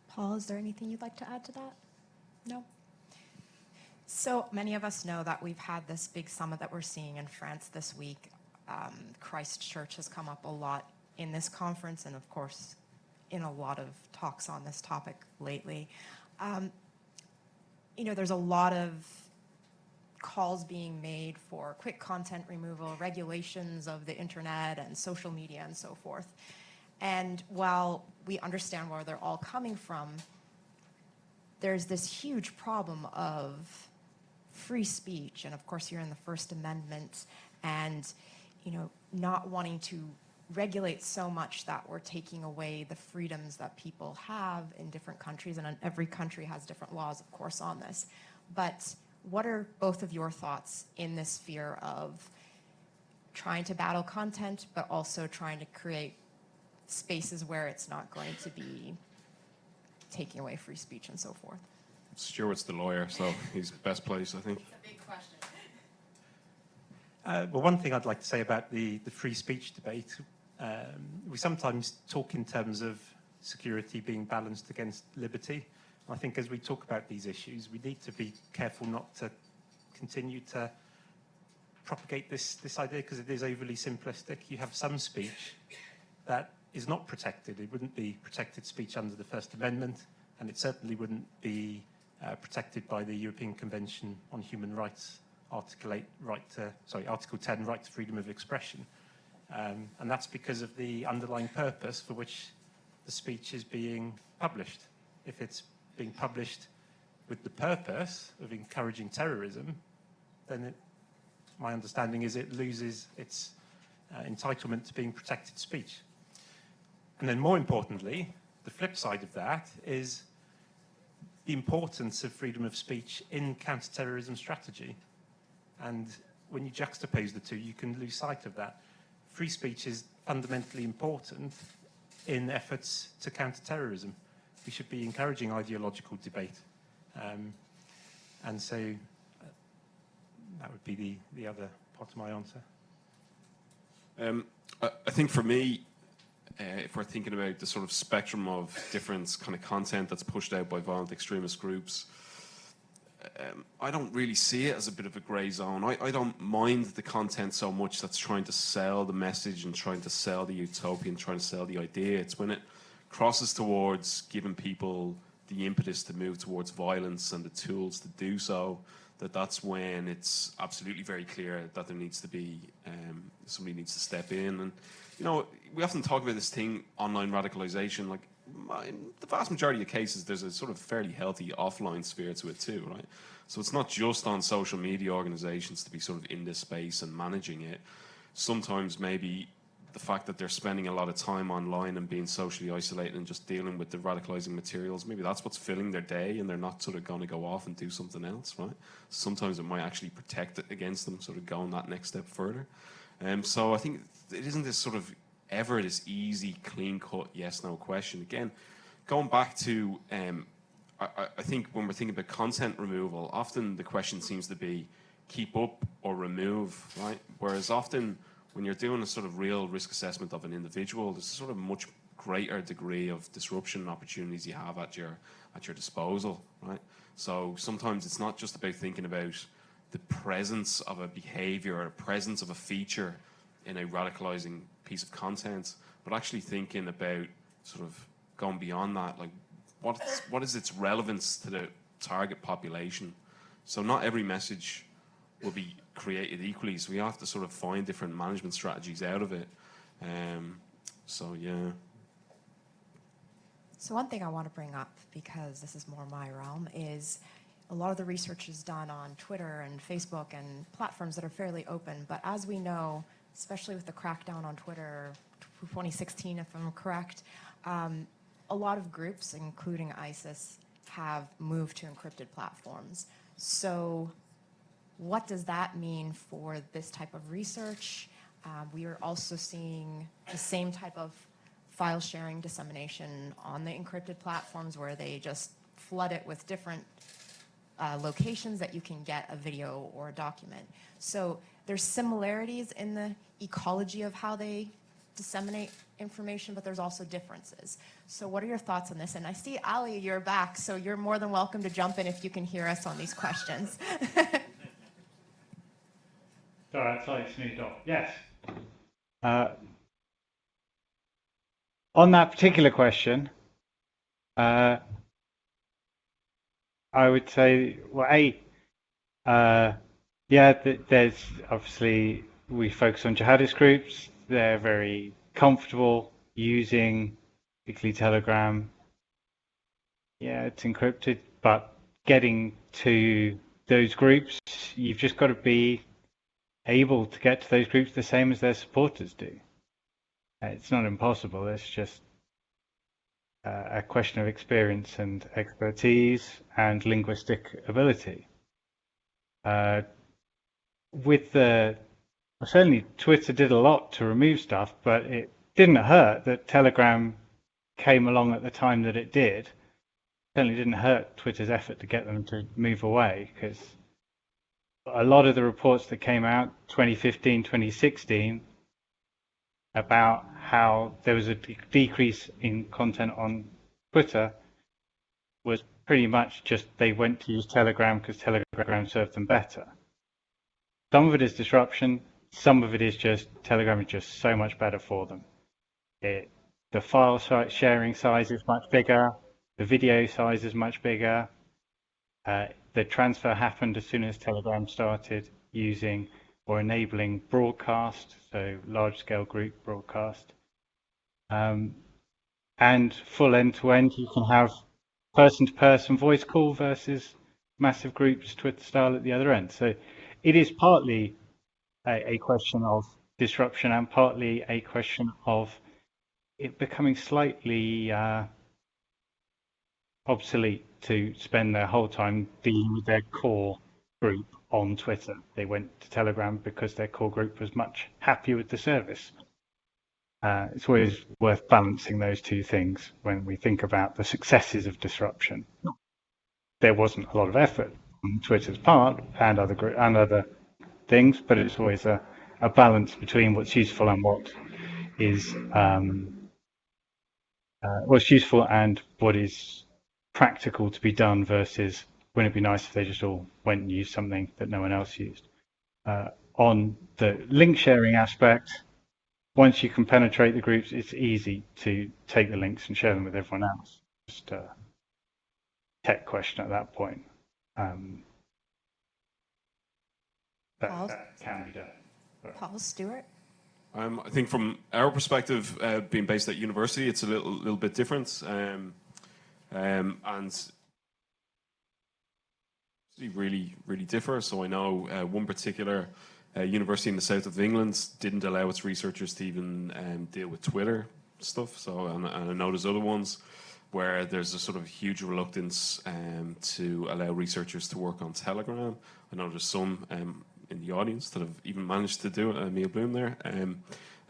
Paul, is there anything you'd like to add to that? No? So many of us know that we've had this big summit that we're seeing in France this week. Christchurch has come up a lot in this conference and, of course, in a lot of talks on this topic lately. There's a lot of calls being made for quick content removal, regulations of the internet and social media and so forth. And while we understand where they're all coming from, there's this huge problem of free speech. And of course, you're in the First Amendment and, not wanting to regulate so much that we're taking away the freedoms that people have in different countries. And every country has different laws, of course, on this. But what are both of your thoughts in this sphere of trying to battle content, but also trying to create spaces where it's not going to be taking away free speech and so forth? Stuart's the lawyer, so he's best placed, I think. It's a big question. Well, one thing I'd like to say about the free speech debate, we sometimes talk in terms of security being balanced against liberty. I think as we talk about these issues, we need to be careful not to continue to propagate this idea because it is overly simplistic. You have some speech that is not protected. It wouldn't be protected speech under the First Amendment, and it certainly wouldn't be protected by the European Convention on Human Rights, Article 10, right to freedom of expression. And that's because of the underlying purpose for which the speech is being published. If it's being published with the purpose of encouraging terrorism, then my understanding is it loses its entitlement to being protected speech. And then more importantly, the flip side of that is the importance of freedom of speech in counter-terrorism strategy. And when you juxtapose the two, you can lose sight of that. Free speech is fundamentally important in efforts to counter terrorism. We should be encouraging ideological debate. And so that would be the other part of my answer. I think for me, if we're thinking about the sort of spectrum of different kind of content that's pushed out by violent extremist groups, I don't really see it as a bit of a grey zone. I don't mind the content so much that's trying to sell the message and trying to sell the utopia and trying to sell the idea. It's when it crosses towards giving people the impetus to move towards violence and the tools to do so, that's when it's absolutely very clear that there needs to be, somebody needs to step in. And, we often talk about this thing, online radicalisation, like, in the vast majority of cases, there's a sort of fairly healthy offline sphere to it too, right? So it's not just on social media organizations to be sort of in this space and managing it. Sometimes maybe the fact that they're spending a lot of time online and being socially isolated and just dealing with the radicalizing materials, maybe that's what's filling their day and they're not sort of going to go off and do something else, right? Sometimes it might actually protect it against them, sort of going that next step further. So I think it isn't this sort of ever this easy, clean-cut yes/no question. Again, going back to, I think when we're thinking about content removal, often the question seems to be keep up or remove, right? Whereas often when you're doing a sort of real risk assessment of an individual, there's a sort of much greater degree of disruption and opportunities you have at your disposal, right? So sometimes it's not just about thinking about the presence of a behavior or presence of a feature in a radicalizing piece of content, but actually thinking about sort of going beyond that, like what is its relevance to the target population? So not every message will be created equally, so we have to sort of find different management strategies out of it. So yeah. So one thing I want to bring up, because this is more my realm, is a lot of the research is done on Twitter and Facebook and platforms that are fairly open. But as we know, especially with the crackdown on Twitter, 2016, if I'm correct, a lot of groups, including ISIS, have moved to encrypted platforms. So what does that mean for this type of research? We are also seeing the same type of file sharing dissemination on the encrypted platforms where they just flood it with different locations that you can get a video or a document. So there's similarities in the ecology of how they disseminate information, but there's also differences. So what are your thoughts on this? And I see, Ali, you're back, so you're more than welcome to jump in if you can hear us on these questions. Sorry, it's like snoozed off. Yes. On that particular question, I would say, well, there's obviously, we focus on jihadist groups. They're very comfortable using, particularly Telegram. Yeah, it's encrypted, but getting to those groups, you've just got to be able to get to those groups the same as their supporters do. It's not impossible. It's just a question of experience and expertise and linguistic ability. Certainly Twitter did a lot to remove stuff, but it didn't hurt that Telegram came along at the time that it did. It certainly didn't hurt Twitter's effort to get them to move away, because a lot of the reports that came out 2015, 2016 about how there was a decrease in content on Twitter was pretty much just they went to use Telegram because Telegram served them better. Some of it is disruption, some of it is just Telegram is just so much better for them. The file sharing size is much bigger, the video size is much bigger. The transfer happened as soon as Telegram started using or enabling broadcast, so large-scale group broadcast. And full end-to-end, you can have person-to-person voice call versus massive groups, Twitter style at the other end. So it is partly a question of disruption and partly a question of it becoming slightly obsolete to spend their whole time dealing with their core group on Twitter. They went to Telegram because their core group was much happier with the service. It's always worth balancing those two things when we think about the successes of disruption. There wasn't a lot of effort on Twitter's part and other things, but it's always a balance between what's useful and what is what's useful and what is practical to be done versus wouldn't it be nice if they just all went and used something that no one else used. On the link sharing aspect, once you can penetrate the groups, it's easy to take the links and share them with everyone else. Just a tech question at that point. That can be done. Paul, Stuart? I think from our perspective, being based at university, it's a little bit different. And really differ. So I know one particular university in the south of England didn't allow its researchers to even deal with Twitter stuff. So and I know there's other ones where there's a sort of huge reluctance to allow researchers to work on Telegram. I know there's some in the audience that have even managed to do it. Mia Bloom there.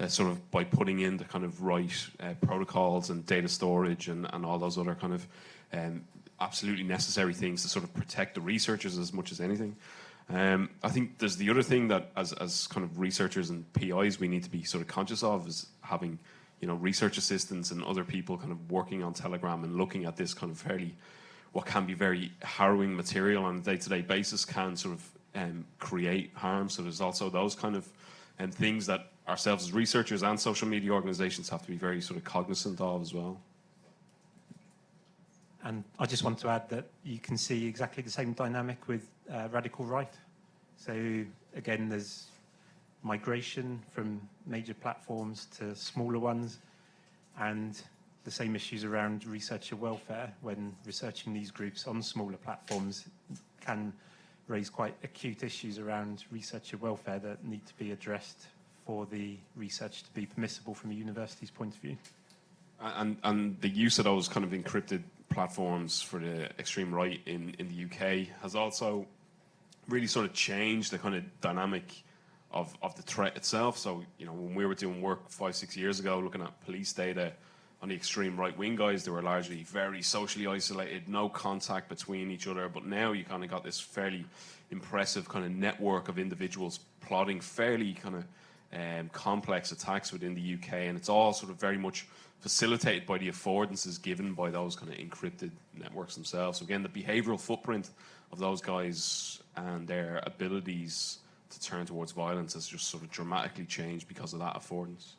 sort of by putting in the kind of right protocols and data storage and all those other kind of absolutely necessary things to sort of protect the researchers as much as anything. I think there's the other thing that as kind of researchers and PIs we need to be sort of conscious of is having, you know, research assistants and other people kind of working on Telegram and looking at this kind of what can be very harrowing material on a day-to-day basis can sort of create harm. So there's also those kind of things that ourselves as researchers and social media organizations have to be very sort of cognizant of as well. And I just want to add that you can see exactly the same dynamic with radical right. So again, there's migration from major platforms to smaller ones, and the same issues around researcher welfare when researching these groups on smaller platforms can raise quite acute issues around researcher welfare that need to be addressed for the research to be permissible from a university's point of view. And the use of those kind of encrypted platforms for the extreme right in the UK has also really sort of changed the kind of dynamic of the threat itself. So, you know, when we were doing work 5-6 years ago, looking at police data on the extreme right-wing guys, they were largely very socially isolated, no contact between each other. But now you kind of got this fairly impressive kind of network of individuals plotting fairly kind of complex attacks within the UK, and it's all sort of very much facilitated by the affordances given by those kind of encrypted networks themselves. So again, the behavioural footprint of those guys and their abilities to turn towards violence has just sort of dramatically changed because of that affordance.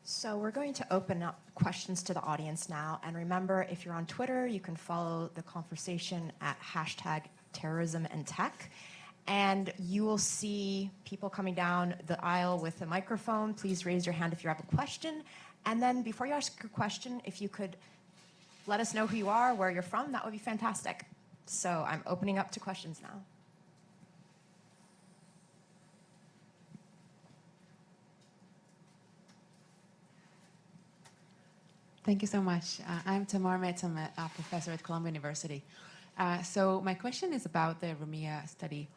So we're going to open up questions to the audience now. And remember, if you're on Twitter, you can follow the conversation at #Terrorism and Tech. And you will see people coming down the aisle with a microphone. Please raise your hand if you have a question. And then before you ask your question, if you could let us know who you are, where you're from, that would be fantastic. So I'm opening up to questions now. Thank you so much. I'm Tamar Metz. I'm a professor at Columbia University. So my question is about the Rumia study.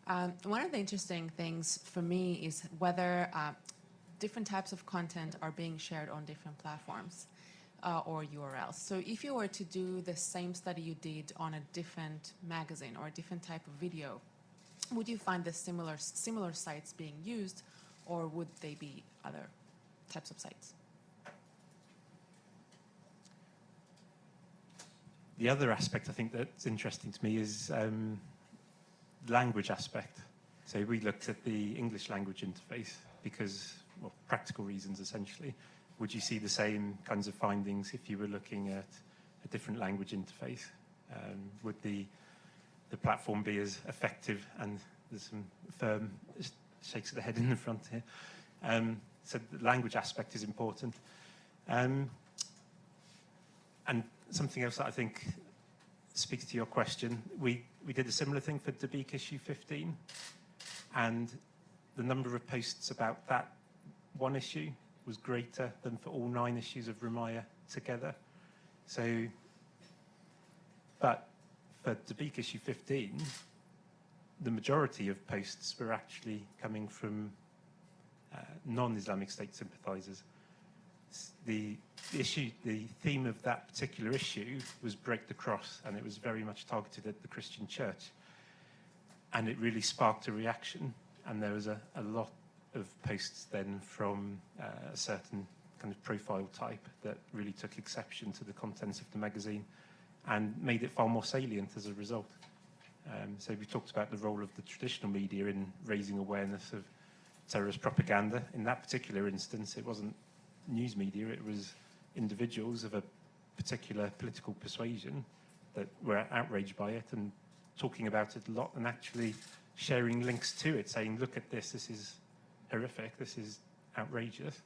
One of the interesting things for me is whether different types of content are being shared on different platforms or URLs. So if you were to do the same study you did on a different magazine or a different type of video, would you find the similar sites being used, or would they be other types of sites? The other aspect I think that's interesting to me is language aspect. So we looked at the English language interface because, well, practical reasons essentially. Would you see the same kinds of findings if you were looking at a different language interface? Would the platform be as effective? And there's some firm shakes of the head in the front here. So the language aspect is important. And something else that I think speaks to your question, we did a similar thing for Dabiq issue 15, and the number of posts about that one issue was greater than for all 9 issues of Rumia together. So, but for Dabiq issue 15, the majority of posts were actually coming from non-Islamic State sympathisers. The theme of that particular issue was Break the Cross, and it was very much targeted at the Christian church. And it really sparked a reaction, and there was a lot of posts then from a certain kind of profile type that really took exception to the contents of the magazine and made it far more salient as a result. So we talked about the role of the traditional media in raising awareness of terrorist propaganda. In that particular instance, it wasn't news media, it was individuals of a particular political persuasion that were outraged by it and talking about it a lot and actually sharing links to it, saying, look at this is horrific, this is outrageous,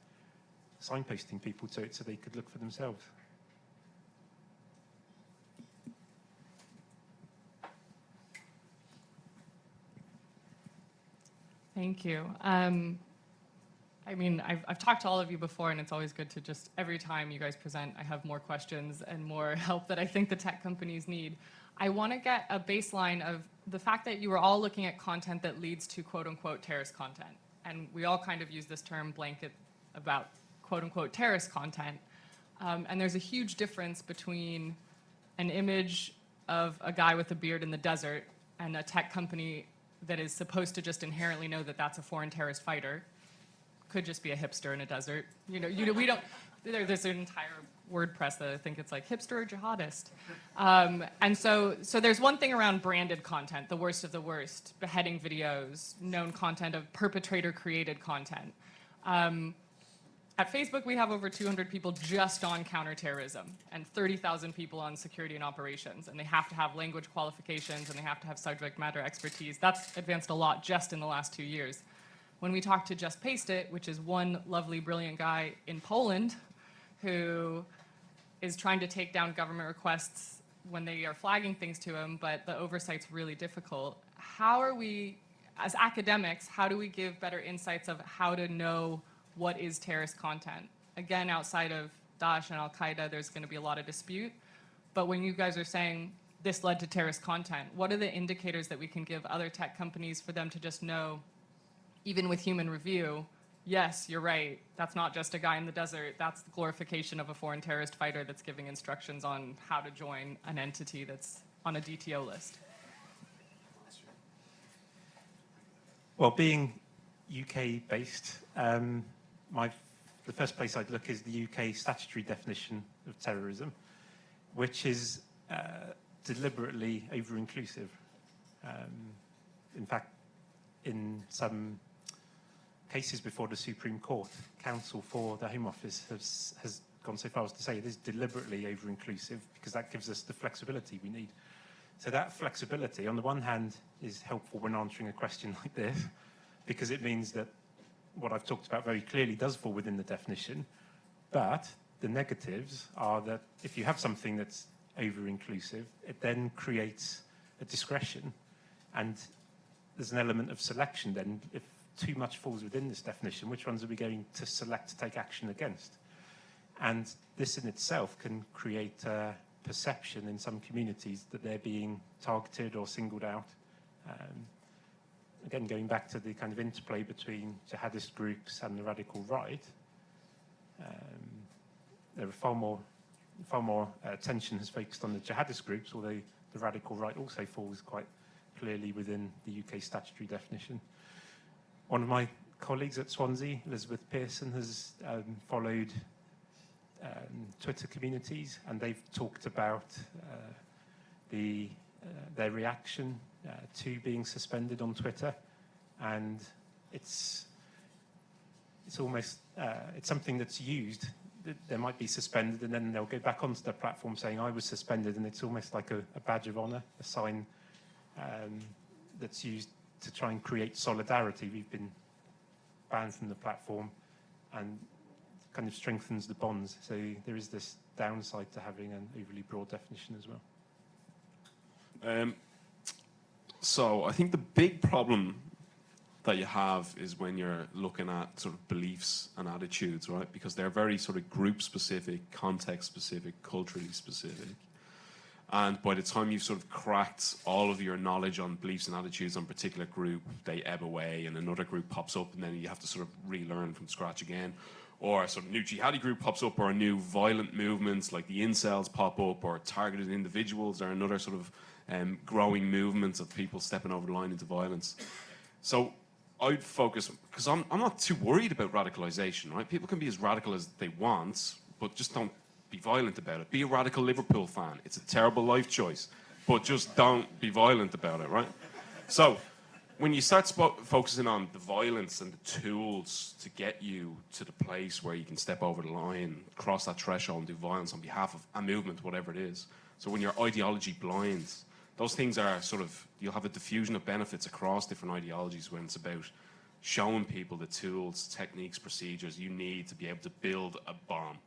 signposting people to it so they could look for themselves. Thank you. I mean, I've talked to all of you before, and it's always good to just, every time you guys present, I have more questions and more help that I think the tech companies need. I want to get a baseline of the fact that you were all looking at content that leads to quote-unquote terrorist content. and we all kind of use this term blanket about quote-unquote terrorist content. And there's a huge difference between an image of a guy with a beard in the desert and a tech company that is supposed to just inherently know that that's a foreign terrorist fighter. Could just be a hipster in a desert. We don't, there's an entire WordPress that I think it's like hipster or jihadist. And so there's one thing around branded content, the worst of the worst, beheading videos, known content of perpetrator-created content. At Facebook, we have over 200 people just on counterterrorism and 30,000 people on security and operations. And they have to have language qualifications and they have to have subject matter expertise. That's advanced a lot just in the last 2 years. When we talk to Just Paste It, which is one lovely, brilliant guy in Poland who is trying to take down government requests when they are flagging things to him, but the oversight's really difficult. How are we, as academics, how do we give better insights of how to know what is terrorist content? Again, outside of Daesh and Al-Qaeda, there's going to be a lot of dispute. But when you guys are saying this led to terrorist content, what are the indicators that we can give other tech companies for them to just know, even with human review, yes, you're right, that's not just a guy in the desert, that's the glorification of a foreign terrorist fighter that's giving instructions on how to join an entity that's on a DTO list? Well, being UK-based, the first place I'd look is the UK statutory definition of terrorism, which is deliberately over-inclusive. In fact, in some cases before the Supreme Court, counsel for the Home Office has gone so far as to say it is deliberately over-inclusive because that gives us the flexibility we need. So that flexibility, on the one hand, is helpful when answering a question like this, because it means that what I've talked about very clearly does fall within the definition, but the negatives are that if you have something that's over-inclusive, it then creates a discretion, and there's an element of selection then. If too much falls within this definition, which ones are we going to select to take action against? And this in itself can create a perception in some communities that they're being targeted or singled out. Again, going back to the kind of interplay between jihadist groups and the radical right, there are far more attention has focused on the jihadist groups, although the radical right also falls quite clearly within the UK statutory definition. One of my colleagues at Swansea, Elizabeth Pearson, has followed Twitter communities, and they've talked about their reaction to being suspended on Twitter, and it's almost it's something that's used. They might be suspended, and then they'll go back onto their platform saying, "I was suspended," and it's almost like a badge of honour, a sign that's used to try and create solidarity. We've been banned from the platform, and kind of strengthens the bonds. So there is this downside to having an overly broad definition as well. So I think the big problem that you have is when you're looking at sort of beliefs and attitudes, right? Because they're very sort of group specific, context specific, culturally specific. And by the time you've sort of cracked all of your knowledge on beliefs and attitudes on a particular group, they ebb away and another group pops up, and then you have to sort of relearn from scratch again. Or a sort of new jihadi group pops up, or a new violent movements like the incels pop up, or targeted individuals are another sort of growing movements of people stepping over the line into violence. So I'd focus, because I'm not too worried about radicalisation, right? People can be as radical as they want, but just don't be violent about it. Be a radical Liverpool fan. It's a terrible life choice, but just don't be violent about it, right? So when you start focusing on the violence and the tools to get you to the place where you can step over the line, cross that threshold and do violence on behalf of a movement, whatever it is. So when your ideology blinds, those things are sort of, you'll have a diffusion of benefits across different ideologies when it's about showing people the tools, techniques, procedures you need to be able to build a bomb,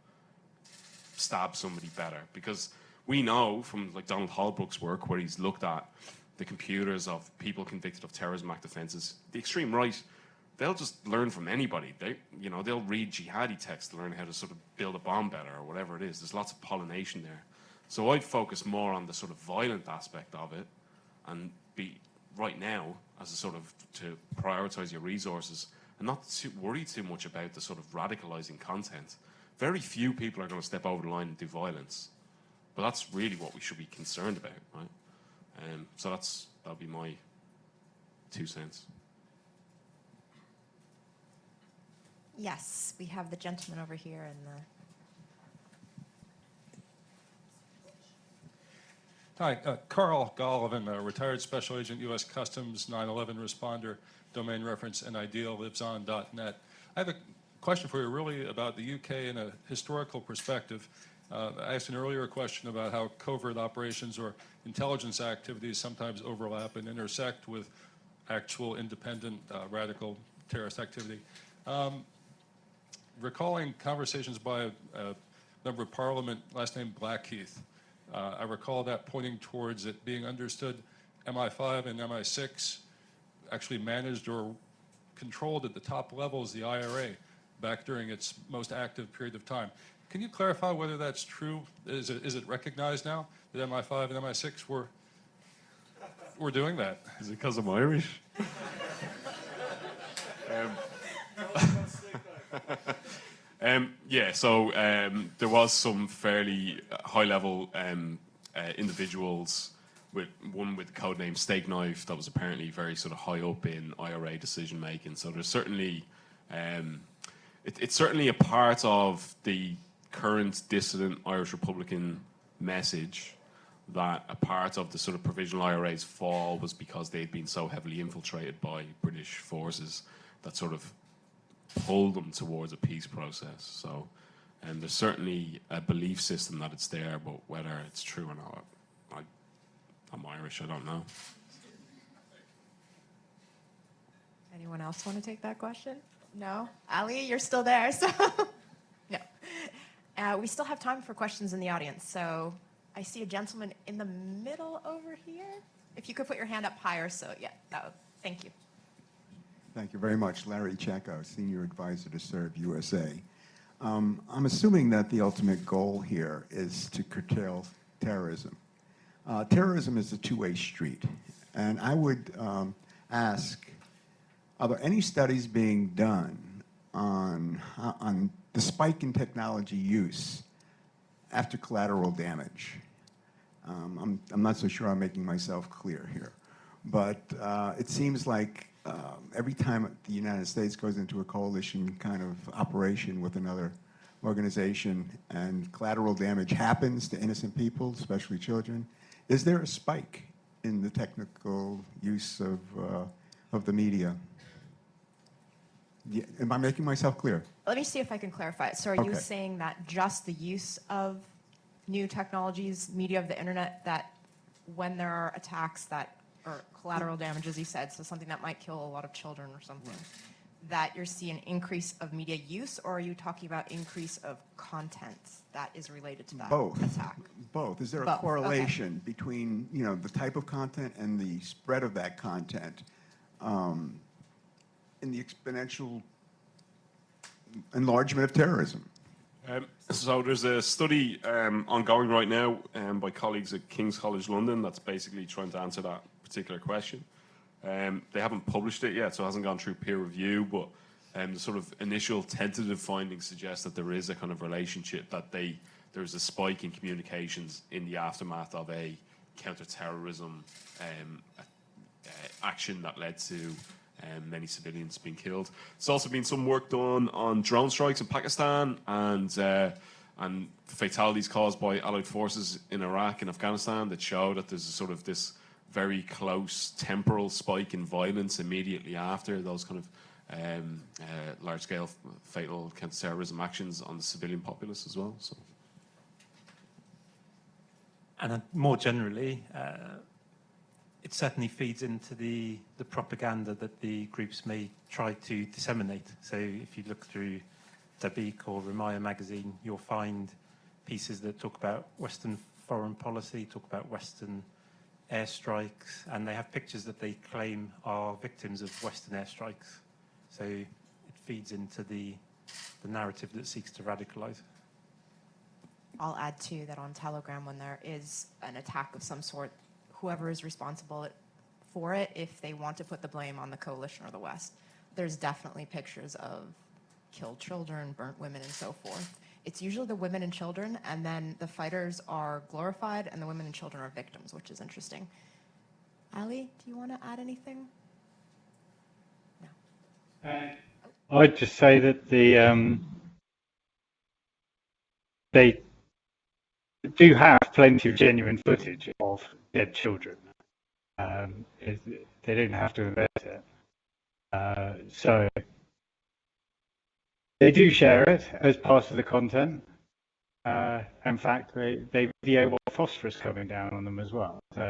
stab somebody better. Because we know from like Donald Holbrook's work, where he's looked at the computers of people convicted of terrorism act offences, the extreme right, they'll just learn from anybody. They'll read jihadi text to learn how to sort of build a bomb better or whatever it is. There's lots of pollination there. So I'd focus more on the sort of violent aspect of it, and be right now as a sort of to prioritise your resources and not to worry too much about the sort of radicalizing content. Very few people are going to step over the line and do violence, but that's really what we should be concerned about, right? So that'll be my 2 cents. Yes, we have the gentleman over here in the... Hi, Carl Gollivan, a retired Special Agent, U.S. Customs, 9/11 responder, domain reference, and ideal, liveson.net. I have a question for you really about the UK in a historical perspective. I asked an earlier question about how covert operations or intelligence activities sometimes overlap and intersect with actual independent radical terrorist activity. Recalling conversations by a member of Parliament, last name Blackheath, I recall that pointing towards it being understood MI5 and MI6 actually managed or controlled at the top levels the IRA back during its most active period of time. Can you clarify whether that's true? Is it recognized now that MI5 and MI6 were doing that? Is it because I'm Irish? Yeah, so there was some fairly high-level individuals, with one with the codename Steak Knife that was apparently very sort of high up in IRA decision-making. So there's certainly, it's certainly a part of the current dissident Irish Republican message that a part of the sort of provisional IRA's fall was because they'd been so heavily infiltrated by British forces that sort of pulled them towards a peace process. So, and there's certainly a belief system that it's there, but whether it's true or not, I'm Irish, I don't know. Anyone else want to take that question? No? Ali, you're still there, so... No. We still have time for questions in the audience, so I see a gentleman in the middle over here. If you could put your hand up higher, so yeah, thank you. Thank you very much. Larry Checco, Senior Advisor to Serve USA. I'm assuming that the ultimate goal here is to curtail terrorism. Terrorism is a two-way street, and I would ask, are there any studies being done on the spike in technology use after collateral damage? I'm not so sure I'm making myself clear here, but it seems like every time the United States goes into a coalition kind of operation with another organization and collateral damage happens to innocent people, especially children, is there a spike in the technical use of the media? Yeah, am I making myself clear? Let me see if I can clarify it. So are you saying that just the use of new technologies, media of the internet, that when there are attacks that, or collateral damage, as you said, so something that might kill a lot of children or something, that you're seeing an increase of media use, or are you talking about increase of content that is related to that attack? Both. Is there a Both. correlation between, you know, the type of content and the spread of that content in the exponential enlargement of terrorism? So there's a study ongoing right now by colleagues at King's College London that's basically trying to answer that particular question. They haven't published it yet, so it hasn't gone through peer review, but the sort of initial tentative findings suggest that there is a kind of relationship, that there's a spike in communications in the aftermath of a counter-terrorism action that led to many civilians being killed. There's also been some work done on drone strikes in Pakistan and fatalities caused by allied forces in Iraq and Afghanistan that show that there's a sort of this very close temporal spike in violence immediately after those kind of large-scale fatal counter-terrorism actions on the civilian populace as well. So. And more generally, it certainly feeds into the propaganda that the groups may try to disseminate. So if you look through Dabiq or Rumaya magazine, you'll find pieces that talk about Western foreign policy, talk about Western airstrikes, and they have pictures that they claim are victims of Western airstrikes. So it feeds into the narrative that seeks to radicalize. I'll add too that on Telegram, when there is an attack of some sort, whoever is responsible for it, if they want to put the blame on the coalition or the West, there's definitely pictures of killed children, burnt women, and so forth. It's usually the women and children, and then the fighters are glorified, and the women and children are victims, which is interesting. Ali, do you want to add anything? No. I'd just say that they do have plenty of genuine footage of dead children. They didn't have to invent it. So they do share it as part of the content. In fact, they video what phosphorus coming down on them as well. So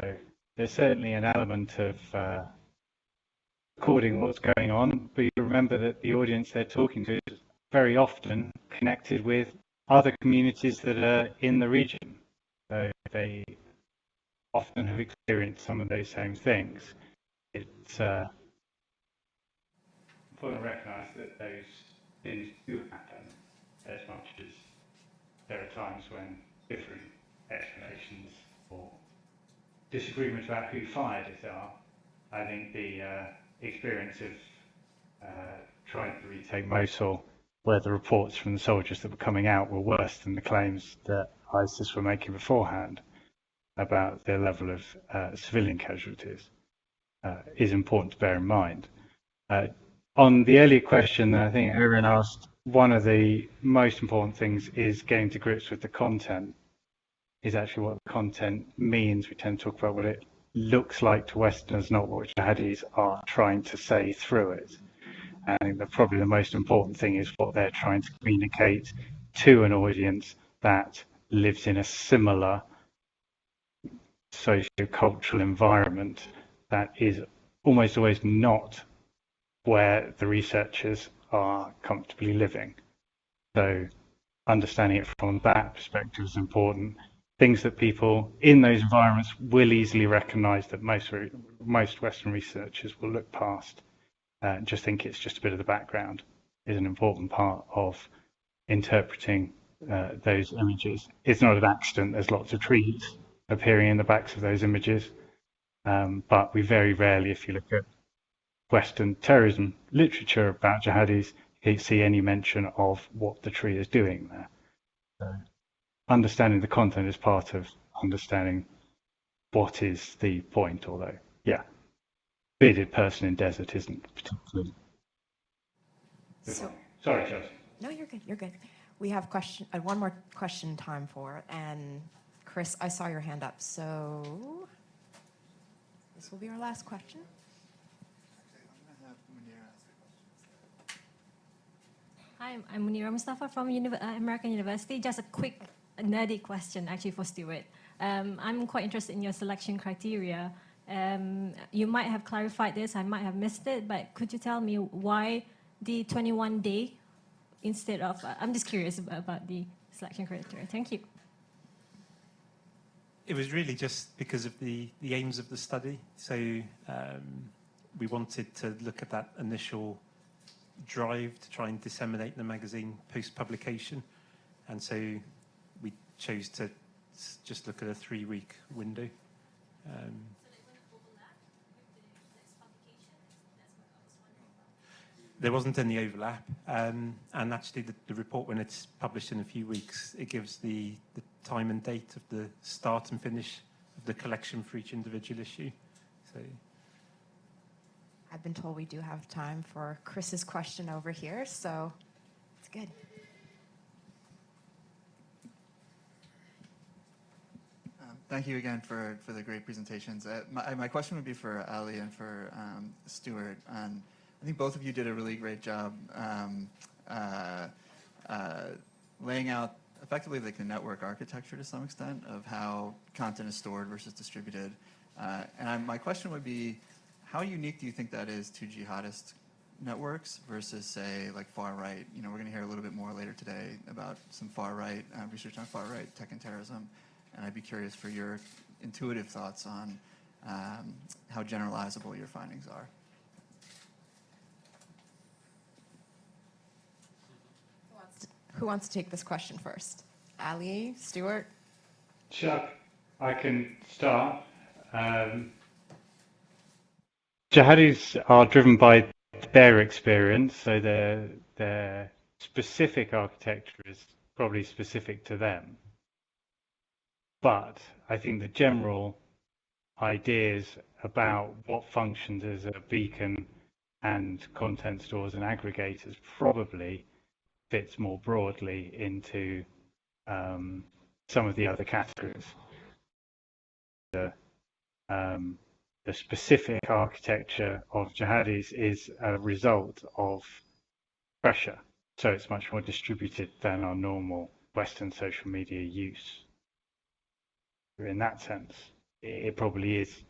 there's certainly an element of recording what's going on, but you remember that the audience they're talking to is very often connected with other communities that are in the region. So they often have experienced some of those same things. It's important to recognise that those things do happen as much as there are times when different explanations or disagreements about who fired it are. I think the experience of trying to retake Mosul, where the reports from the soldiers that were coming out were worse than the claims that ISIS were making beforehand about their level of civilian casualties, is important to bear in mind. On the earlier question that I think Aaron asked, one of the most important things is getting to grips with the content, is actually what the content means. We tend to talk about what it looks like to Westerners, not what jihadis are trying to say through it. And I think that probably the most important thing is what they're trying to communicate to an audience that lives in a similar socio-cultural environment that is almost always not where the researchers are comfortably living. So understanding it from that perspective is important. Things that people in those environments will easily recognize that most Western researchers will look past and just think it's just a bit of the background, is an important part of interpreting those images. It's not an accident there's lots of trees appearing in the backs of those images, but we very rarely, if you look at Western terrorism literature about jihadis, you see any mention of what the tree is doing there. So understanding the content is part of understanding what is the point, although, yeah, bearded person in desert isn't particularly. Sorry, Chelsea. No, you're good. You're good. We have one more question time for, and Chris, I saw your hand up, so this will be our last question. Hi, I'm Munira Mustafa from American University. Just a quick nerdy question actually for Stuart. I'm quite interested in your selection criteria. You might have clarified this, I might have missed it, but could you tell me why the 21-day instead of, I'm just curious about the selection criteria. Thank you. It was really just because of the aims of the study. So we wanted to look at that initial drive to try and disseminate the magazine post-publication. And so we chose to just look at a 3-week window. So they wouldn't overlap with the next publication? That's what I was wondering about. There wasn't any overlap. And actually the report, when it's published in a few weeks, it gives the time and date of the start and finish of the collection for each individual issue. So I've been told we do have time for Chris's question over here, so it's good. Thank you again for the great presentations. My question would be for Ali and for Stuart. And I think both of you did a really great job laying out effectively like the network architecture to some extent of how content is stored versus distributed. And my question would be, how unique do you think that is to jihadist networks versus, say, like far-right? You know, we're going to hear a little bit more later today about some far-right research on far-right tech and terrorism, and I'd be curious for your intuitive thoughts on how generalizable your findings are. Who wants to take this question first? Ali, Stuart? Chuck, I can start. Jihadis are driven by their experience, so their specific architecture is probably specific to them. But I think the general ideas about what functions as a beacon and content stores and aggregators probably fits more broadly into some of the other categories. The specific architecture of jihadis is a result of pressure, so it's much more distributed than our normal Western social media use. In that sense, it probably is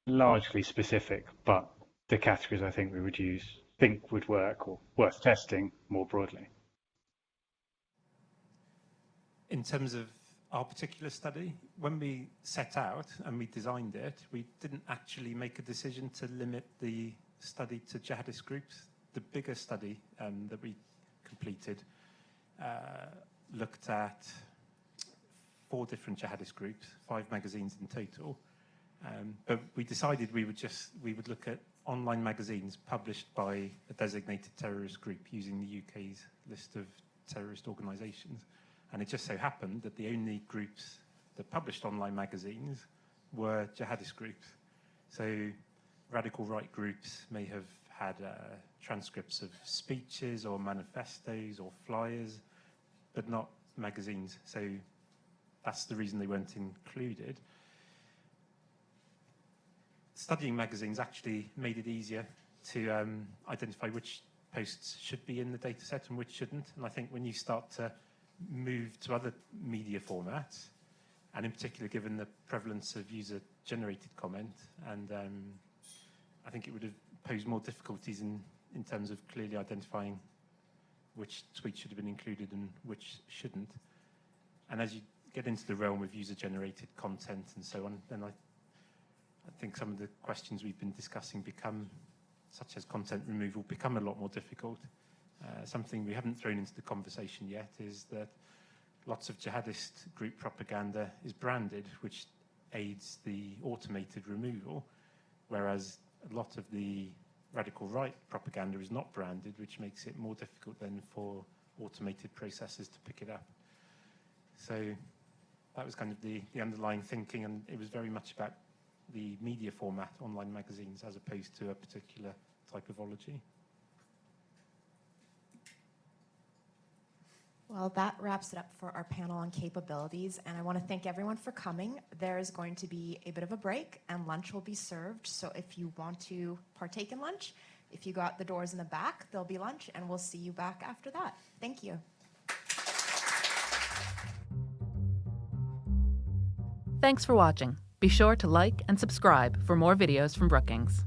largely specific, but the categories I think we would think would work or worth testing more broadly. In terms of our particular study, when we set out and we designed it, we didn't actually make a decision to limit the study to jihadist groups. The bigger study that we completed looked at 4 different jihadist groups, 5 magazines in total. But we decided we would look at online magazines published by a designated terrorist group using the UK's list of terrorist organisations. And it just so happened that the only groups that published online magazines were jihadist groups. So radical right groups may have had transcripts of speeches or manifestos or flyers, but not magazines. So that's the reason they weren't included. Studying magazines actually made it easier to identify which posts should be in the data set and which shouldn't. And I think when you start to move to other media formats, and in particular given the prevalence of user-generated comment, and I think it would have posed more difficulties in terms of clearly identifying which tweets should have been included and which shouldn't. And as you get into the realm of user-generated content and so on, then I think some of the questions we've been discussing such as content removal, become a lot more difficult. Something we haven't thrown into the conversation yet is that lots of jihadist group propaganda is branded, which aids the automated removal, whereas a lot of the radical right propaganda is not branded, which makes it more difficult then for automated processes to pick it up. So that was kind of the underlying thinking, and it was very much about the media format, online magazines, as opposed to a particular type of ology. Well, that wraps it up for our panel on capabilities, and I want to thank everyone for coming. There is going to be a bit of a break, and lunch will be served, so if you want to partake in lunch, if you got the doors in the back, there'll be lunch, and we'll see you back after that. Thank you. Thanks for watching. Be sure to like and subscribe for more videos from Brookings.